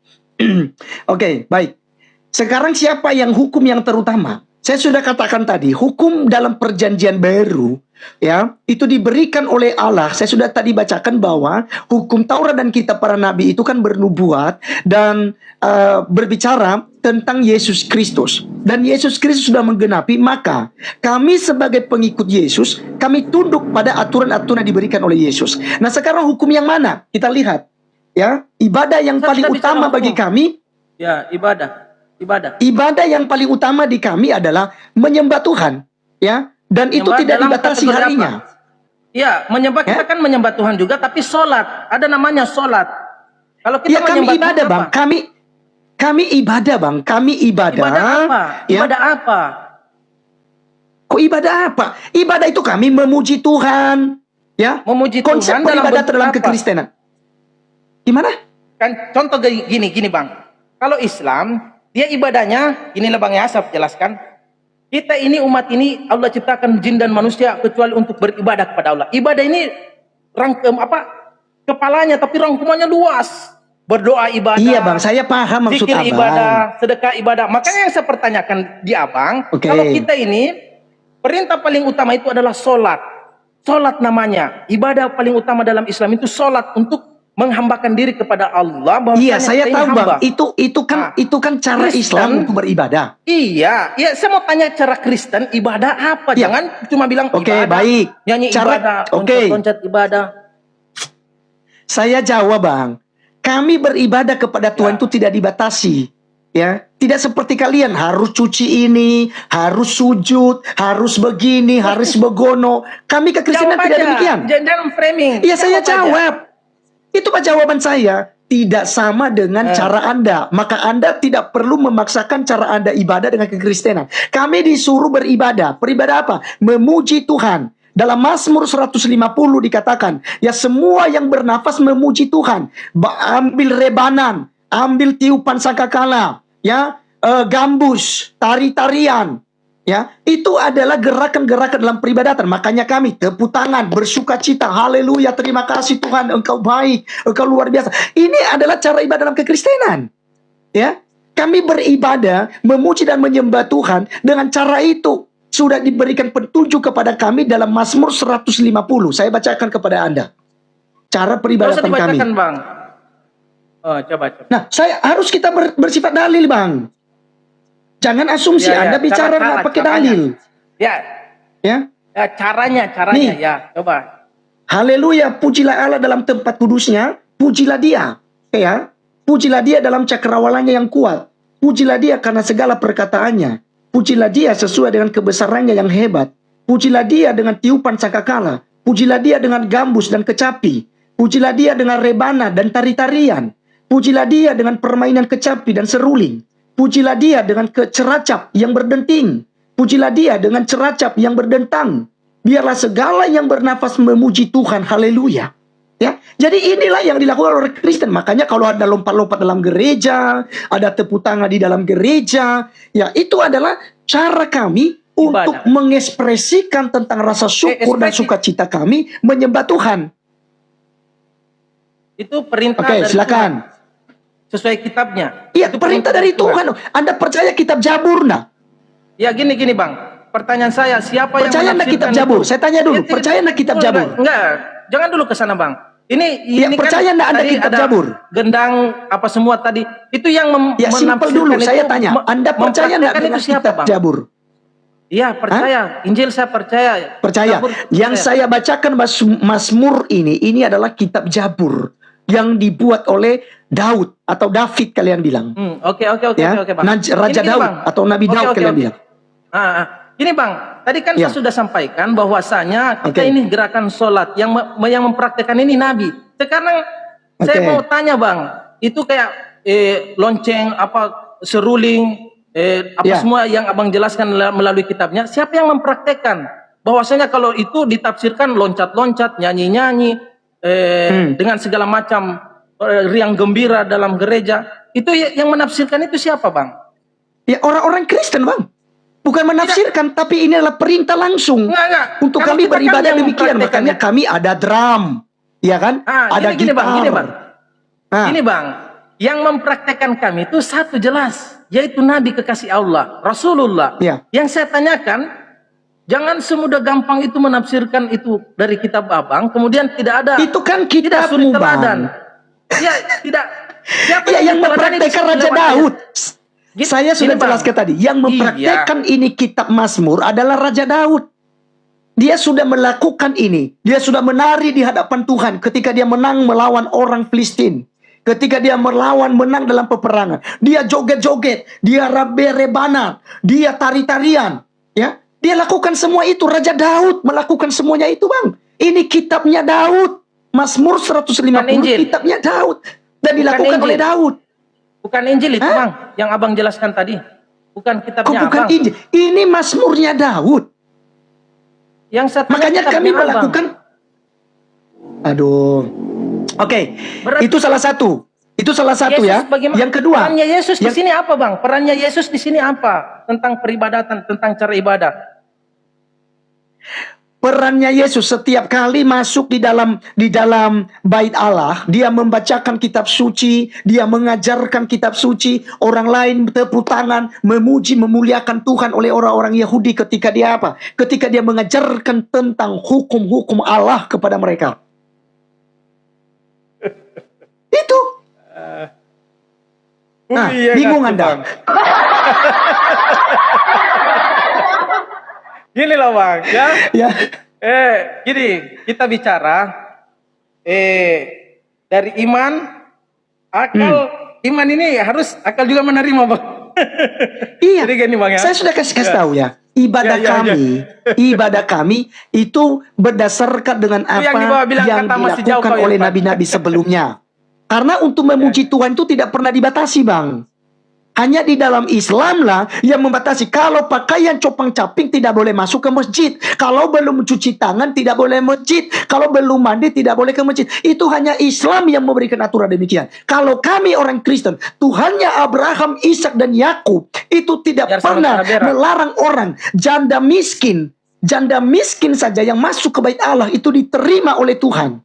Baik. Sekarang siapa yang hukum yang terutama? Saya sudah katakan tadi, hukum dalam perjanjian baru ya, itu diberikan oleh Allah. Saya sudah tadi bacakan bahwa hukum Taurat dan kitab para nabi itu kan bernubuat dan berbicara tentang Yesus Kristus. Dan Yesus Kristus sudah menggenapi, maka kami sebagai pengikut Yesus, kami tunduk pada aturan-aturan yang diberikan oleh Yesus. Nah, sekarang hukum yang mana? Kita lihat. Ya, ibadah yang paling utama bagi kami, ya, ibadah. Ibadah yang paling utama di kami adalah menyembah Tuhan, ya. Dan itu tidak dibatasi harinya. Ya, menyembah kita kan menyembah Tuhan juga, tapi sholat. Ada namanya sholat. Kalau kita kami ibadah bang, kami ibadah bang, kami ibadah. Ibadah apa? Ibadah apa? Kok ibadah apa? Ibadah itu kami memuji Tuhan, ya. Memuji konsep Tuhan peribadatan dalam kekristenan. Gimana? Kan contoh gini bang. Kalau Islam, dia ibadahnya, inilah bang ya, saya jelaskan. Kita ini umat ini Allah ciptakan jin dan manusia kecuali untuk beribadah kepada Allah. Ibadah ini kepalanya tapi rangkumannya luas. Berdoa ibadah. Iya bang, saya paham maksud abang. Zikir ibadah, sedekah ibadah. Makanya yang saya pertanyakan di abang, kalau kita ini perintah paling utama itu adalah sholat. Sholat namanya. Ibadah paling utama dalam Islam itu sholat untuk menghambakan diri kepada Allah. Iya, saya tahu bang. Itu kan cara Kristen, Islam untuk beribadah. Iya, saya mau tanya cara Kristen ibadah apa? Ya. Jangan cuma bilang ibadah. Baik. Nyanyi ibadah, loncat ibadah. Saya jawab bang. Kami beribadah kepada Tuhan itu tidak dibatasi. Ya, tidak seperti kalian harus cuci ini, harus sujud, harus begini, harus begono. Kami kekristenan tidak demikian. Jangan framing. Iya, saya jawab. Itu Pak jawaban saya. Tidak sama dengan cara Anda. Maka Anda tidak perlu memaksakan cara Anda ibadah dengan kekristenan. Kami disuruh beribadah. Beribadah apa? Memuji Tuhan. Dalam Mazmur 150 dikatakan, ya semua yang bernafas memuji Tuhan. Ambil rebanan, ambil tiupan sangkakala, ya, gambus, tari-tarian. Ya, itu adalah gerakan-gerakan dalam peribadatan. Makanya kami tepuk tangan, bersuka cita, haleluya, terima kasih Tuhan, Engkau baik, Engkau luar biasa. Ini adalah cara ibadah dalam kekristenan. Ya, kami beribadah, memuji dan menyembah Tuhan dengan cara itu. Sudah diberikan petunjuk kepada kami dalam Mazmur 150. Saya bacakan kepada Anda. Cara peribadatan kami. Bang. Oh, coba. Nah, harus kita bersifat dalil, Bang. Jangan asumsi Anda bicara nggak pakai dalil. Ya. Caranya nih, ya. Coba. Haleluya, pujilah Allah dalam tempat kudusnya, pujilah Dia. Ya, pujilah Dia dalam cakrawalannya yang kuat. Pujilah Dia karena segala perkataannya. Pujilah Dia sesuai dengan kebesarannya yang hebat. Pujilah Dia dengan tiupan sangkakala. Pujilah Dia dengan gambus dan kecapi. Pujilah Dia dengan rebana dan tari-tarian. Pujilah Dia dengan permainan kecapi dan seruling. Pujilah Dia dengan ceracap yang berdenting. Pujilah Dia dengan ceracap yang berdentang. Biarlah segala yang bernafas memuji Tuhan. Haleluya. Ya, jadi inilah yang dilakukan oleh Kristen. Makanya kalau ada lompat-lompat dalam gereja, ada tepuk tangan di dalam gereja, ya itu adalah cara kami untuk mengekspresikan tentang rasa syukur dan sukacita kami menyembah Tuhan. Itu perintah dari silakan. Tuhan. Sesuai kitabnya. Iya, perintah dari Tuhan. Anda percaya kitab Jabur nah? Ya gini Bang. Pertanyaan saya, siapa percaya yang kitab Jabur? Saya tanya dulu, percaya kitab Jabur? Enggak, jangan dulu ke sana Bang. Ya, percaya enggak Anda tadi kitab ada Zabur? gendang apa semua tadi. Itu yang Ya, simpel dulu. Saya tanya, Anda percaya enggak mempraktekkan dengan itu siapa, kitab Bang? Zabur? Iya, percaya. Injil saya percaya. Percaya. Zabur Yang percaya. saya bacakan Mazmur ini adalah kitab Zabur yang dibuat oleh Daud atau David kalian bilang. Oke, Ya, Bang. Raja Gini, Daud Bang. atau Nabi Daud kalian bilang. Gini, Bang, tadi kan Ya. saya sudah sampaikan bahwasanya kita Oke. ini gerakan sholat yang mempraktekkan ini Nabi. Sekarang saya Oke. mau tanya, Bang, itu kayak lonceng apa seruling apa Ya. semua yang Abang jelaskan melalui kitabnya, siapa yang mempraktekkan? Bahwasanya kalau itu ditafsirkan loncat-loncat, nyanyi-nyanyi dengan segala macam riang gembira dalam gereja, itu yang menafsirkan itu siapa, Bang? Ya, orang-orang Kristen, Bang. Bukan menafsirkan, tapi ini adalah perintah langsung. Enggak. Untuk Kalau kami kita kan beribadah yang demikian. mempraktekkan Makanya kami ada drum. Ya kan? Ada gini, gitar. Bang, Bang. Nah, Ini, Bang, yang mempraktekkan kami itu satu jelas, yaitu Nabi kekasih Allah, Rasulullah. Ya. Yang saya tanyakan, jangan semudah gampang itu menafsirkan itu dari kitab Abang, kemudian tidak ada. itu kan tidak suri kitabmu, teladan. Bang. Ya, tidak. Siapa Ya, yang diteladani mempraktekkan di Raja lewat Daud. ayat? Saya sudah Gini, Bang. jelaskan tadi. Yang mempraktekkan ini kitab Mazmur adalah Raja Daud. Dia sudah melakukan ini. Dia sudah menari di hadapan Tuhan ketika dia menang melawan orang Filistin. Ketika dia menang dalam peperangan. Dia joget-joget. Dia rebana. Dia tari-tarian. Ya, dia lakukan semua itu. Raja Daud melakukan semuanya itu, Bang. Ini kitabnya Daud. Mazmur 150 kitabnya Daud. Dan dilakukan oleh Daud. Bukan Injil itu, Bang, yang Abang jelaskan tadi. Bukan kitabnya bukan Abang. Injil. Ini Mazmurnya Daud. Yang saya tanya Makanya kami kitabnya melakukan. Aduh. Oke, Berarti- itu salah satu. Itu salah satu Yesus ya. bagaimana? Yang kedua. Perannya Yesus di sini apa, Bang? Perannya Yesus di sini apa? Tentang peribadatan, tentang cara ibadah. Perannya Yesus setiap kali masuk di dalam bait Allah, dia membacakan kitab suci, dia mengajarkan kitab suci, orang lain tepuk tangan, memuji, memuliakan Tuhan oleh orang-orang Yahudi ketika dia apa? Ketika dia mengajarkan tentang hukum-hukum Allah kepada mereka. Itu. Nah, bingung Anda. Gini loh, Bang, ya. Ya. Gini, kita bicara dari iman, akal, iman ini harus akal juga menerima, Bang. Iya. Jadi gini, Bang, ya. Saya sudah kasih tahu ya. Ibadah kami itu berdasarkan dengan apa yang dilakukan oleh nabi-nabi sebelumnya. Karena untuk memuji Tuhan itu tidak pernah dibatasi, Bang. Hanya di dalam Islam lah yang membatasi. Kalau pakaian copang-caping tidak boleh masuk ke masjid. Kalau belum mencuci tangan tidak boleh masjid. Kalau belum mandi tidak boleh ke masjid. Itu hanya Islam yang memberikan aturan demikian. Kalau kami orang Kristen, Tuhannya Abraham, Ishak dan Yakub itu tidak pernah melarang orang. Janda miskin saja yang masuk ke bait Allah itu diterima oleh Tuhan.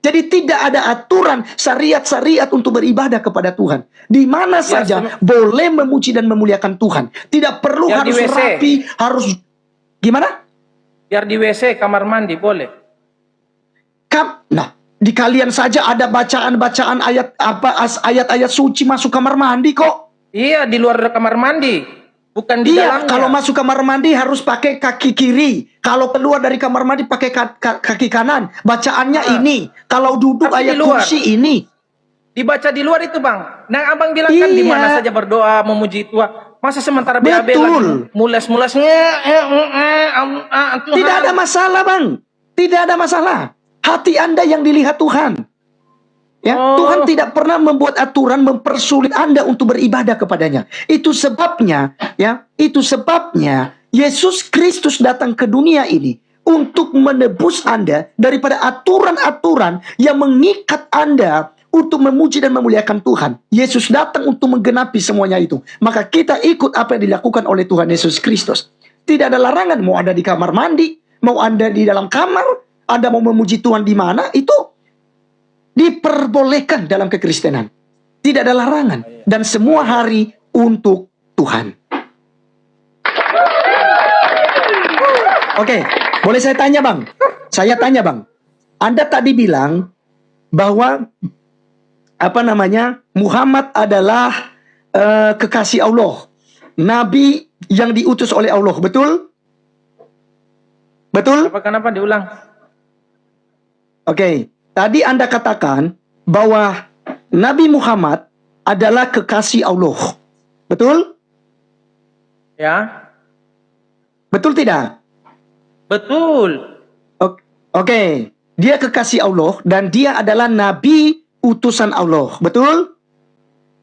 Jadi tidak ada aturan syariat-syariat untuk beribadah kepada Tuhan. Di mana saja boleh memuji dan memuliakan Tuhan. Tidak perlu harus rapi, harus gimana? Biar di WC, kamar mandi boleh. Nah, di kalian saja ada bacaan-bacaan ayat-ayat suci masuk kamar mandi kok. Iya, di luar kamar mandi. Bukan di dalamnya. Kalau masuk kamar mandi harus pakai kaki kiri. Kalau keluar dari kamar mandi pakai kaki kanan. Bacaannya ini. Kalau duduk ayat kursi ini. Dibaca di luar itu, Bang. Nah, Abang bilang kan di mana saja berdoa memuji Tuhan. Masa sementara BAB lagi mules-mulesnya. Tidak ada masalah, Bang. Tidak ada masalah. Hati Anda yang dilihat Tuhan. Ya, Tuhan tidak pernah membuat aturan mempersulit Anda untuk beribadah kepadanya. Itu sebabnya, Yesus Kristus datang ke dunia ini untuk menebus Anda daripada aturan-aturan yang mengikat Anda untuk memuji dan memuliakan Tuhan. Yesus datang untuk menggenapi semuanya itu. Maka kita ikut apa yang dilakukan oleh Tuhan Yesus Kristus. Tidak ada larangan mau Anda di kamar mandi, mau Anda di dalam kamar, Anda mau memuji Tuhan di mana, itu diperbolehkan dalam kekristenan. Tidak ada larangan. Dan semua hari untuk Tuhan. Oke, boleh saya tanya, Bang? Saya tanya, Bang. Anda tadi bilang bahwa Muhammad adalah kekasih Allah, nabi yang diutus oleh Allah, betul? Betul? Kenapa diulang? Oke, tadi Anda katakan bahwa Nabi Muhammad adalah kekasih Allah. Betul? Ya. Betul tidak? Betul. Oke, dia kekasih Allah dan dia adalah nabi utusan Allah. Betul?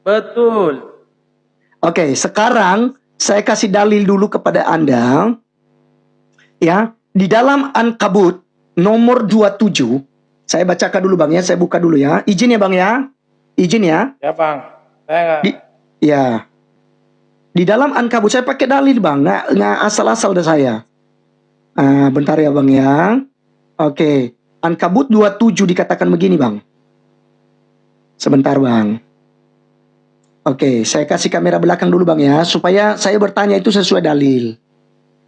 Betul. Oke, sekarang saya kasih dalil dulu kepada Anda. Ya, di dalam Ankabut nomor 27, saya bacakan dulu Bang ya, saya buka dulu ya. Izin ya Bang ya. Izin ya. Ya Bang. Saya Ya. Di dalam Ankabut saya pakai dalil Bang, nggak asal-asal dah saya. Bentar ya Bang ya. Oke, Ankabut 27 dikatakan begini Bang. Sebentar Bang. Oke, saya kasih kamera belakang dulu Bang ya, supaya saya bertanya itu sesuai dalil.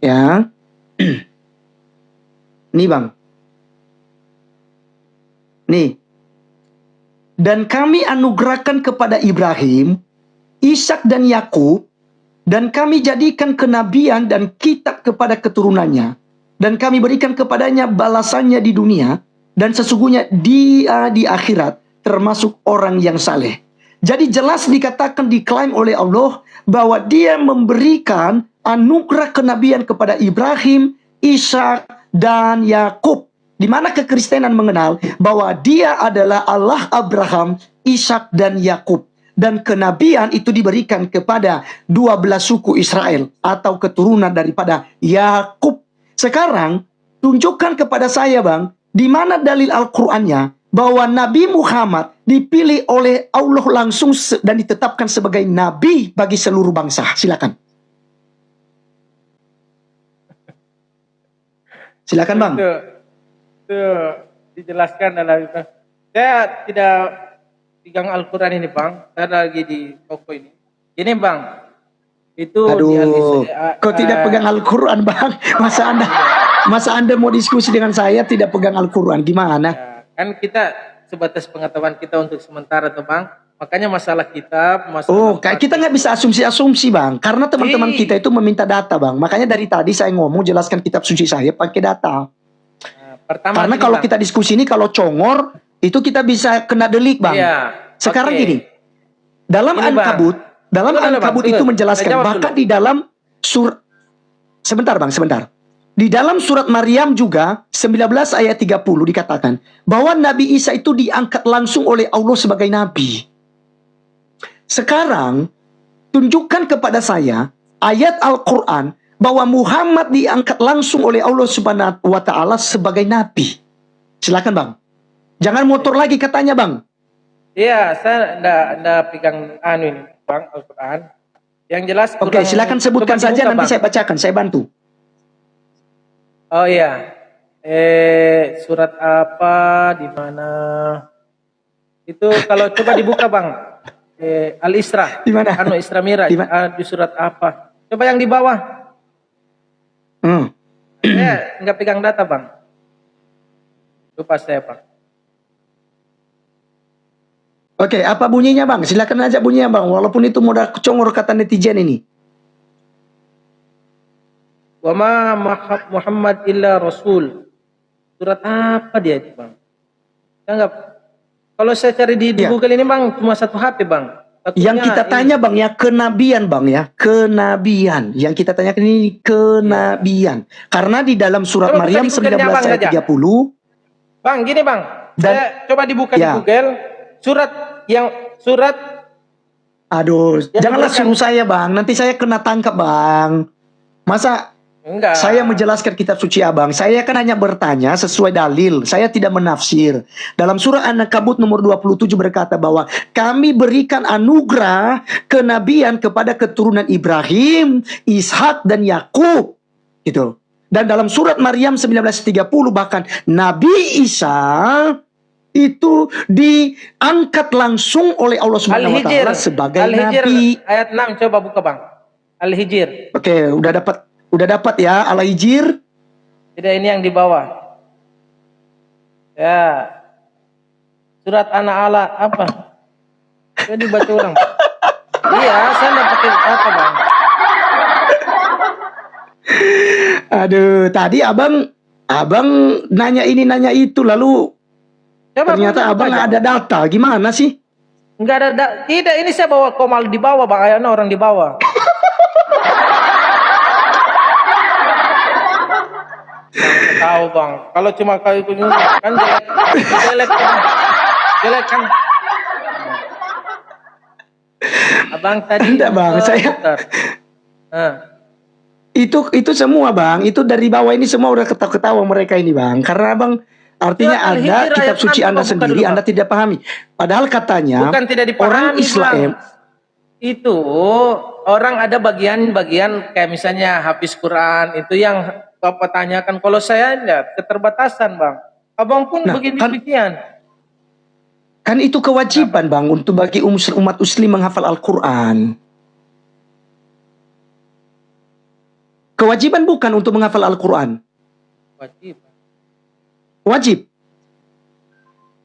Ya. Nih Bang. Nih. Dan kami anugerahkan kepada Ibrahim, Ishak dan Yakub, dan kami jadikan kenabian dan kitab kepada keturunannya, dan kami berikan kepadanya balasannya di dunia, dan sesungguhnya dia di akhirat termasuk orang yang saleh. Jadi jelas dikatakan, diklaim oleh Allah bahwa dia memberikan anugerah kenabian kepada Ibrahim, Ishak, dan Yakub. Di mana kekristenan mengenal bahwa dia adalah Allah Abraham, Ishak, dan Yakub. Dan kenabian itu diberikan kepada 12 suku Israel atau keturunan daripada Yakub. Sekarang tunjukkan kepada saya Bang, di mana dalil Al-Qur'annya bahwa Nabi Muhammad dipilih oleh Allah langsung dan ditetapkan sebagai nabi bagi seluruh bangsa. Silakan. Silakan Bang. Itu dijelaskan dalam, saya tidak pegang Al-Quran ini Bang, saya lagi di toko ini. Ini Bang, itu aduh, kok tidak pegang Al-Quran Bang? Masa anda mau diskusi dengan saya tidak pegang Al-Quran, gimana? Ya, kan kita sebatas pengetahuan kita untuk sementara tuh Bang. Makanya masalah kitab, kayak kita nggak bisa asumsi-asumsi Bang, karena teman-teman kita itu meminta data Bang. Makanya dari tadi saya ngomong jelaskan kitab suci saya pakai data. Karena kalau kita diskusi ini kalau congor itu kita bisa kena delik Bang. Iya, sekarang gini, dalam Ankabut itu menjelaskan, bahkan di dalam sebentar Bang, sebentar. Di dalam surat Maryam juga 19 ayat 30 dikatakan bahwa Nabi Isa itu diangkat langsung oleh Allah sebagai nabi. Sekarang tunjukkan kepada saya ayat Al-Qur'an bahwa Muhammad diangkat langsung oleh Allah Subhanahu wa taala sebagai nabi. Silakan Bang. Jangan motor lagi katanya Bang. Iya, saya enggak pegang ini Bang, Al-Qur'an. Yang jelas Oke, silakan sebutkan saja nanti Bang. Saya bacakan, saya bantu. Oh iya. Surat apa di mana? Itu kalau coba dibuka Bang. Al-Isra. Di mana? Isra Miraj. Di surat apa? Coba yang di bawah. Saya enggak pegang data Bang. Lupa saya Bang. Oke, apa bunyinya Bang? Silakan aja bunyinya Bang, walaupun itu modal congor kata netizen ini. Wa ma Muhammad illa rasul. Surat apa dia itu Bang? Enggak. Kalau saya cari di Google ini Bang, cuma satu HP Bang. Yang kita tanya Bang ya, kenabian Bang ya, kenabian. Yang kita tanyakan ini kenabian. Karena di dalam surat Maryam 19 ayat 30. Bang, gini Bang. Saya coba dibuka di Google. Surat. Aduh, janganlah suruh saya Bang. Nanti saya kena tangkap Bang. Masa enggak. Saya menjelaskan kitab suci Abang. Saya kan hanya bertanya sesuai dalil. Saya tidak menafsir. Dalam surah An-Nakabut nomor 27 berkata bahwa kami berikan anugerah kenabian kepada keturunan Ibrahim, Ishak, dan Yakub. Gitu. Dan dalam surat Maryam 19:30 bahkan Nabi Isa itu diangkat langsung oleh Allah Subhanahu wa taala sebagai nabi. Ayat 6 coba buka Bang. Al-Hijr. Oke, udah dapat ya Al-Hijr. Tidak, ini yang di bawah. Ya. Surat An-Nahl apa? Coba dibaca ulang. Iya, saya nggak pakai apa bang. Aduh, tadi abang nanya ini nanya itu, lalu Coba ternyata abang baca. ada data. Gimana sih? Enggak ada, tidak, ini saya bawa komal di bawah bang, ayana orang di bawah. Bang, tahu bang, kalau cuma kau ikut nyuruh, kan jelek kan, jelek kan. Abang tadi. Enggak bang, saya Bentar. Nah, itu semua bang, itu dari bawah ini semua udah ketawa-ketawa mereka ini bang, karena abang artinya Surat ada Al-Hijr kitab ayat suci 6, Anda buka sendiri, dulu, Bang. Anda tidak pahami. Padahal katanya bukan tidak dipahami orang Islam. bang. Itu orang ada bagian-bagian kayak misalnya habis Quran itu yang Bapak tanyakan. Kalau saya lihat keterbatasan bang. Abang pun Nah, begini-beginian. Kan itu kewajiban bang untuk bagi umat muslim menghafal Al-Quran. Kewajiban bukan untuk menghafal Al-Quran. Wajib. Wajib.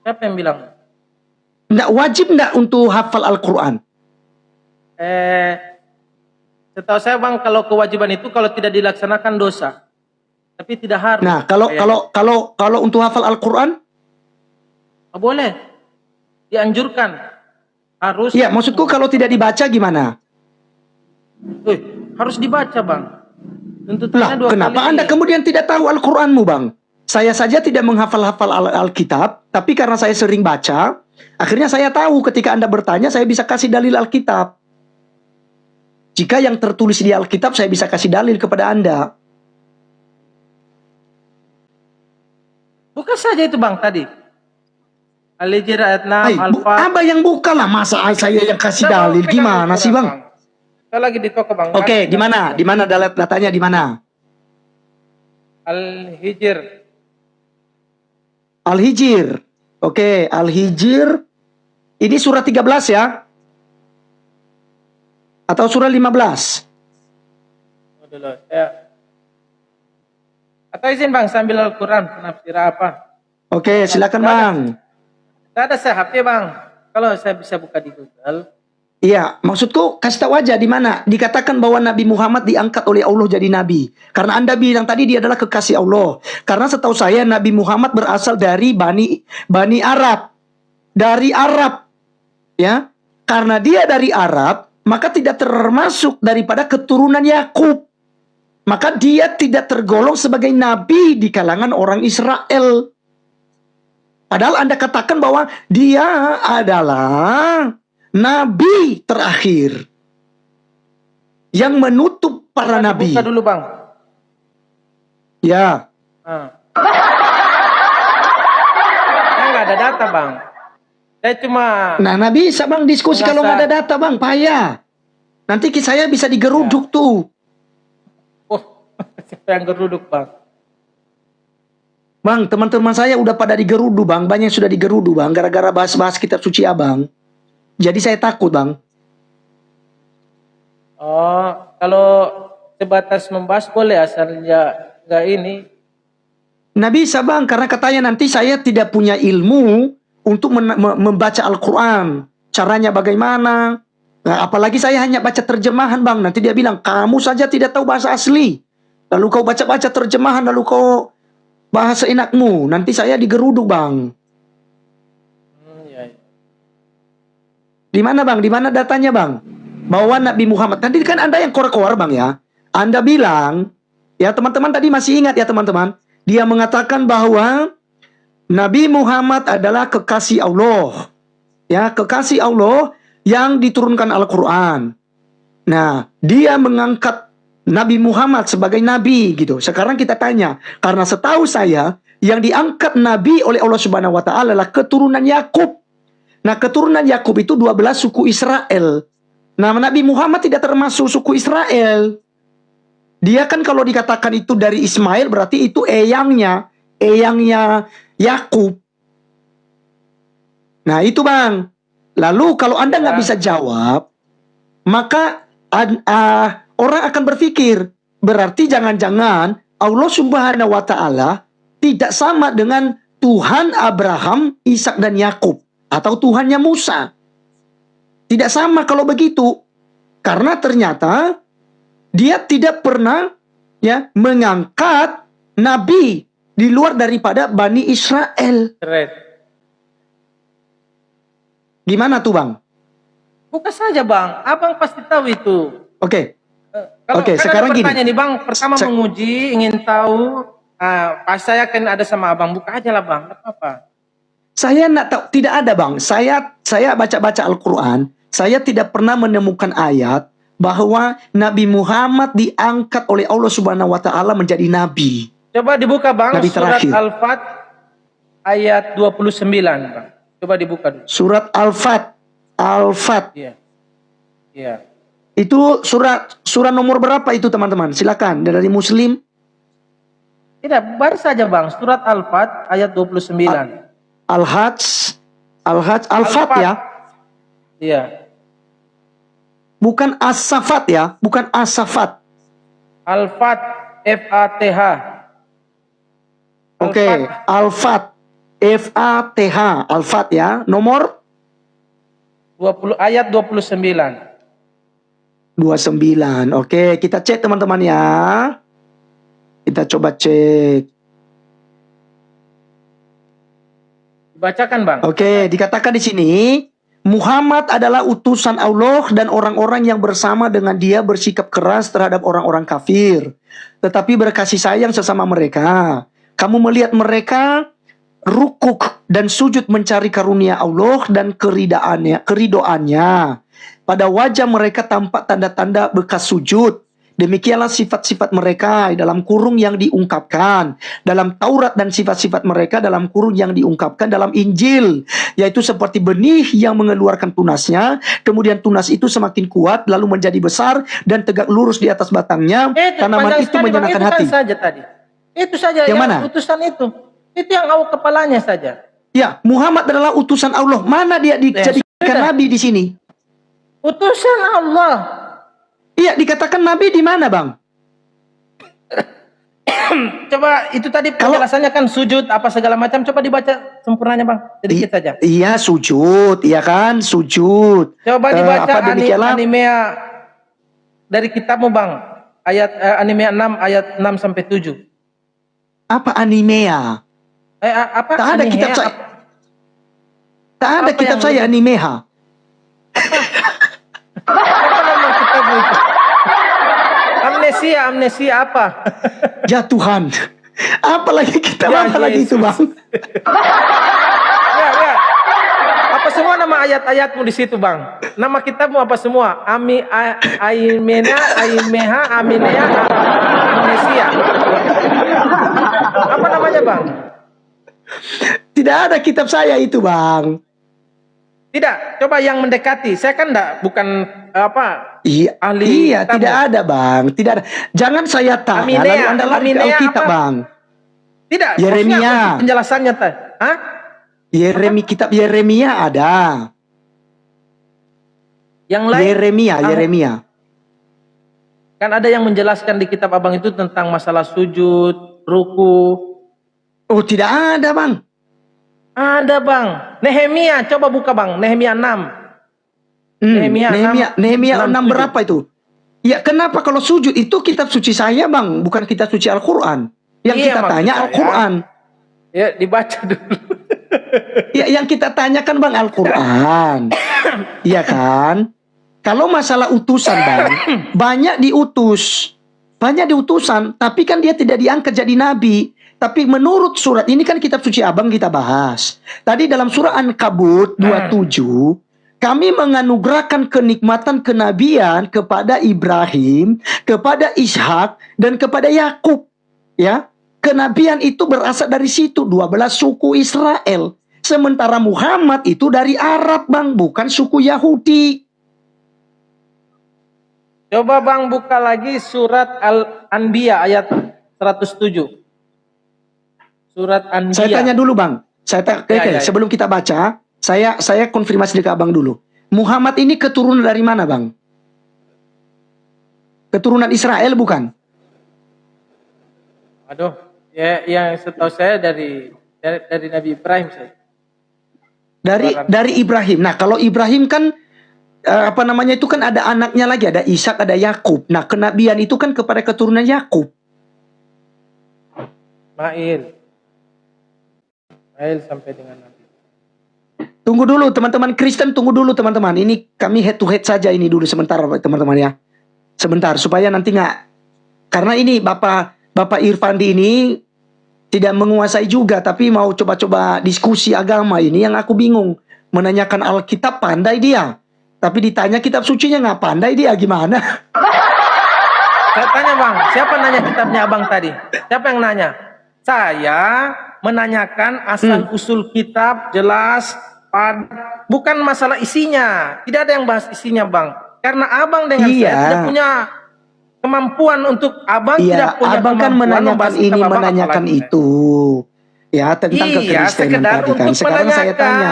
Siapa yang bilang? Nggak wajib nggak untuk hafal Al-Quran. Setahu saya bang, kalau kewajiban itu kalau tidak dilaksanakan dosa. Tapi tidak harus. Nah, kalau untuk hafal Al-Quran, boleh. Dianjurkan. Harus. ya maksudku kalau tidak dibaca gimana? Harus dibaca bang. Lah, kenapa Anda kemudian tidak tahu Al-Quranmu bang? Saya saja tidak menghafal-hafal Alkitab, tapi karena saya sering baca, akhirnya saya tahu ketika Anda bertanya, saya bisa kasih dalil Alkitab. Jika yang tertulis di Alkitab, saya bisa kasih dalil kepada Anda. Buka saja itu bang tadi. Al-Hijr ayat 6, Al-Fat. Abang yang buka lah, masa saya yang kasih dalil? Gimana sih bang? Saya lagi di toko bang. Oke, di mana? Di mana datanya di mana? Al-Hijr. Al-Hijr. Oke, Al-Hijr. Ini surat 13 ya? Atau surah 15? Dulu, ya. Atau izin bang sambil Al-Quran penafsir apa? Oke, silakan bang. Tidak ada saya HP bang. Kalau saya bisa buka di Google. Iya, maksudku kasih tahu aja di mana dikatakan bahwa Nabi Muhammad diangkat oleh Allah jadi nabi. Karena Anda bilang tadi dia adalah kekasih Allah. Karena setahu saya Nabi Muhammad berasal dari Bani Arab. Dari Arab. Ya. Karena dia dari Arab, maka tidak termasuk daripada keturunan Yakub. Maka dia tidak tergolong sebagai nabi di kalangan orang Israel. Padahal Anda katakan bahwa dia adalah nabi terakhir yang menutup para nabi. Buka dulu bang. Ya. Saya nggak ada data bang. Saya cuma. Nah, nabi bisa bang diskusi kalau nggak ada data bang, payah. Nanti saya bisa digeruduk tuh. Oh, siapa yang geruduk bang? Bang, teman-teman saya udah pada digeruduk bang, banyak yang sudah digeruduk bang, gara-gara bahas-bahas kitab suci abang. Jadi saya takut bang. Oh, kalau sebatas membahas boleh asalnya nggak ini. Nah bisa bang, karena katanya nanti saya tidak punya ilmu untuk membaca Al-Quran. Caranya bagaimana? Nah, apalagi saya hanya baca terjemahan bang. Nanti dia bilang, kamu saja tidak tahu bahasa asli. Lalu kau baca-baca terjemahan, lalu kau bahasa enakmu. Nanti saya digeruduk bang. Ya. Di mana bang? Di mana datanya bang? Bahwa Nabi Muhammad. Tadi kan Anda yang kor-kor bang ya. Anda bilang, ya teman-teman tadi masih ingat ya teman-teman. Dia mengatakan bahwa Nabi Muhammad adalah kekasih Allah. Ya, kekasih Allah yang diturunkan Al-Quran. Nah, dia mengangkat Nabi Muhammad sebagai nabi gitu. Sekarang kita tanya, karena setahu saya yang diangkat nabi oleh Allah Subhanahu wa taala adalah keturunan Yakub. Nah, keturunan Yakub itu 12 suku Israel. Nah, Nabi Muhammad tidak termasuk suku Israel. Dia kan kalau dikatakan itu dari Ismail berarti itu eyangnya Yakub. Nah, itu bang. Lalu kalau Anda nggak bisa jawab, maka orang akan berpikir, berarti jangan-jangan Allah Subhanahu wa taala tidak sama dengan Tuhan Abraham, Ishak dan Yakub. atau Tuhannya Musa. Tidak sama kalau begitu. Karena ternyata dia tidak pernah ya mengangkat nabi di luar daripada Bani Israel. Keren. Gimana tuh Bang? Buka saja Bang, abang pasti tahu itu. Oke. Kalau Oke, kan sekarang ada gini. pertanyaan nih Bang, pertama menguji, ingin tahu, pas saya kan ada sama abang, buka aja lah Bang, nggak apa-apa. Saya nak tahu, tidak ada Bang. Saya baca-baca Al-Quran, saya tidak pernah menemukan ayat bahwa Nabi Muhammad diangkat oleh Allah Subhanahu wa taala menjadi nabi. Coba dibuka Bang, Nabi surat terakhir. Al-Fat ayat 29 Bang. Coba dibuka dulu. Surat Al-Fat. Al-Fat. Iya. Iya. Itu surah nomor berapa itu teman-teman? Silakan dari Muslim. Tidak, baris saja Bang, surat Al-Fat ayat 29. Al-Hajj. Al-Fat Al-Fat. ya. Iya. Bukan As-Safat ya, bukan As-Safat. Al-Fat, F-A-T-H. Oke, Al-Fat. F-A-T-H. Al-Fat ya. Nomor 20 ayat 29. 29. Oke, kita cek teman-teman ya. Kita coba cek. Dibacakan Bang. Oke, dikatakan di sini Muhammad adalah utusan Allah dan orang-orang yang bersama dengan dia bersikap keras terhadap orang-orang kafir, tetapi berkasih sayang sesama mereka. Kamu melihat mereka rukuk dan sujud mencari karunia Allah dan keridoannya. Pada wajah mereka tampak tanda-tanda bekas sujud. Demikianlah sifat-sifat mereka dalam kurung yang diungkapkan dalam Taurat dan sifat-sifat mereka dalam kurung yang diungkapkan dalam Injil, yaitu seperti benih yang mengeluarkan tunasnya, kemudian tunas itu semakin kuat lalu menjadi besar dan tegak lurus di atas batangnya. Tanaman itu menyenangkan hati. Itu saja tadi. Itu saja yang mana? Utusan itu. Itu yang awak kepalanya saja. Ya, Muhammad adalah utusan Allah. Mana dia dijadikan nabi di sini? Utusan Allah. Iya, dikatakan nabi di mana, Bang? Coba itu tadi penjelasannya kan sujud apa segala macam. Coba dibaca sempurnanya Bang, sedikit saja. Iya, sujud, iya kan, sujud. Coba dibaca Animea dari kitabmu Bang. Ayat Animea 6 ayat 6 sampai 7. Apa Animea? Apa? Tak ada kitab saya. Tak ada kitab saya Animea. Apa nama kitabmu itu? Amnesia apa? Ya Tuhan. Apa lagi kitab apa lagi itu Bang? Ya. Apa semua nama ayat-ayatmu di situ Bang? Nama kitabmu apa semua? Aimeha, Aminea, Amnesia. Apa namanya Bang? Tidak ada kitab saya itu Bang. Tidak, coba yang mendekati. Saya kan bukan Iya, ahli. Iya, tidak ada Bang, tidak ada. Jangan saya tanya, lalu Anda lari ke Alkitab Bang. Tidak, Yeremia. Penjelasannya Hah? Kitab Yeremia ada. Yang lain? Yeremia. Kan ada yang menjelaskan di kitab Abang itu tentang masalah sujud, ruku. Oh, tidak ada Bang. Ada Bang. Nehemia, coba buka Bang. Nehemia 6. Nehemia 6 berapa itu? Ya kenapa kalau sujud itu kitab suci saya Bang, bukan kitab suci Al-Quran. Yang kita tanya Al-Quran. Ya dibaca dulu. Ya yang kita tanyakan Bang Al-Quran. Iya kan? Kalau masalah utusan Bang, banyak diutusan, tapi kan dia tidak diangkat jadi nabi. Tapi menurut surat ini kan kitab suci Abang kita bahas. Tadi dalam surah An-Kabut 27, kami menganugerahkan kenikmatan kenabian kepada Ibrahim, kepada Ishak, dan kepada Yakub. Ya, kenabian itu berasal dari situ, 12 suku Israel. Sementara Muhammad itu dari Arab Bang, bukan suku Yahudi. Coba Bang buka lagi surat Al-Anbiya ayat 107. Surat Anbiya. Saya tanya dulu Bang. Sebelum kita baca, saya konfirmasi ke Abang dulu. Muhammad ini keturunan dari mana Bang? Keturunan Israel bukan? Aduh, ya yang setahu saya dari Nabi Ibrahim saya. Dari Ibrahim. Nah, kalau Ibrahim kan apa namanya itu kan ada anaknya lagi, ada Ishak, ada Yakub. Nah, kenabian itu kan kepada keturunan Yakub. Ismail sampai dengan Nabi. Tunggu dulu teman-teman Kristen, tunggu dulu teman-teman. Ini kami head to head saja ini dulu sebentar teman-teman ya. Sebentar supaya nanti nggak, karena ini Bapak Irfandi ini tidak menguasai juga, tapi mau coba-coba diskusi agama ini yang aku bingung. Menanyakan Alkitab pandai dia, tapi ditanya kitab sucinya nggak pandai dia, gimana? Saya tanya bang, siapa nanya kitabnya abang tadi? Siapa yang nanya? Saya menanyakan asal usul kitab jelas, bukan masalah isinya. Tidak ada yang bahas isinya bang. Karena abang dengan saya tidak punya kemampuan untuk abang tidak punya abang kan menanyakan ini, menanyakan itu. Ya, tentang kekristenan tadi kan. Sekarang saya tanya.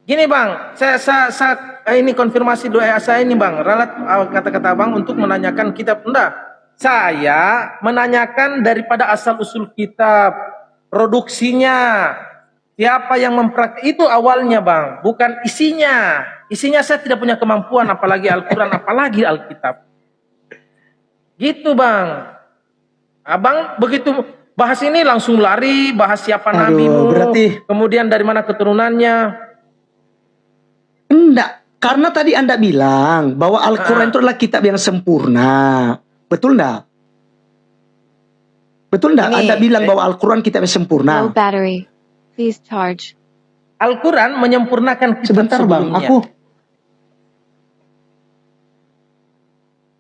Gini bang, saya ini konfirmasi doa saya ini bang, ralat kata-kata abang untuk menanyakan kitab. Enggak, saya menanyakan daripada asal usul kitab, produksinya, siapa yang mempraktik, itu awalnya bang, bukan isinya. Isinya saya tidak punya kemampuan, apalagi Al-Quran, apalagi Alkitab. Gitu bang. Abang begitu bahas ini langsung lari, bahas siapa nabimu, kemudian dari mana keturunannya. Enggak, karena tadi Anda bilang bahwa Al-Quran itu adalah kitab yang sempurna. Betul enggak? Betul enggak? Anda bilang bahwa Al-Quran kitab yang sempurna. Low battery. Please charge. Al-Quran menyempurnakan kitab sebelumnya.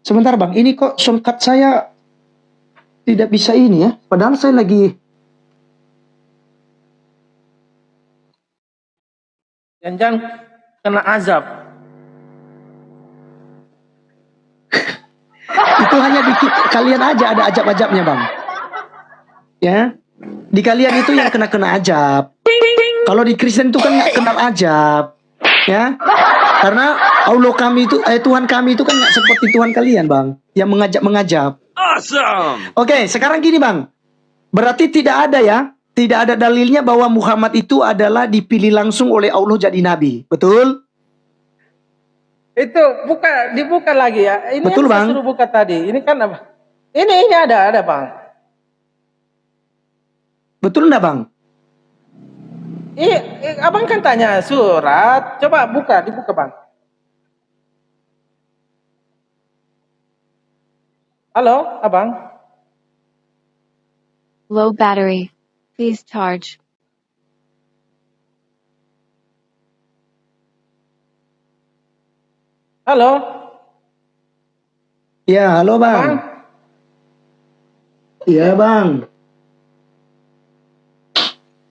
Sebentar bang, ini kok shortcut saya tidak bisa ini ya. Padahal saya lagi... Jangan kena azab. Itu hanya di kalian aja ada ajab-ajabnya bang. Ya, di kalian itu yang kena ajab. Kalau di Kristen itu kan nggak kenal ajab. Ya, karena Allah kami itu, Tuhan kami itu kan nggak seperti Tuhan kalian bang, yang mengajab. Awesome. Oke, sekarang gini bang. Berarti tidak ada ya, tidak ada dalilnya bahwa Muhammad itu adalah dipilih langsung oleh Allah jadi nabi, betul? Itu dibuka lagi ya. Ini betul bang. Saya suruh buka tadi. Ini kan apa? Ini ada bang. Betul enggak bang? Abang kan tanya surat. Coba dibuka bang. Halo, abang. Low battery. Please charge. Halo. Ya, halo bang. Iya bang.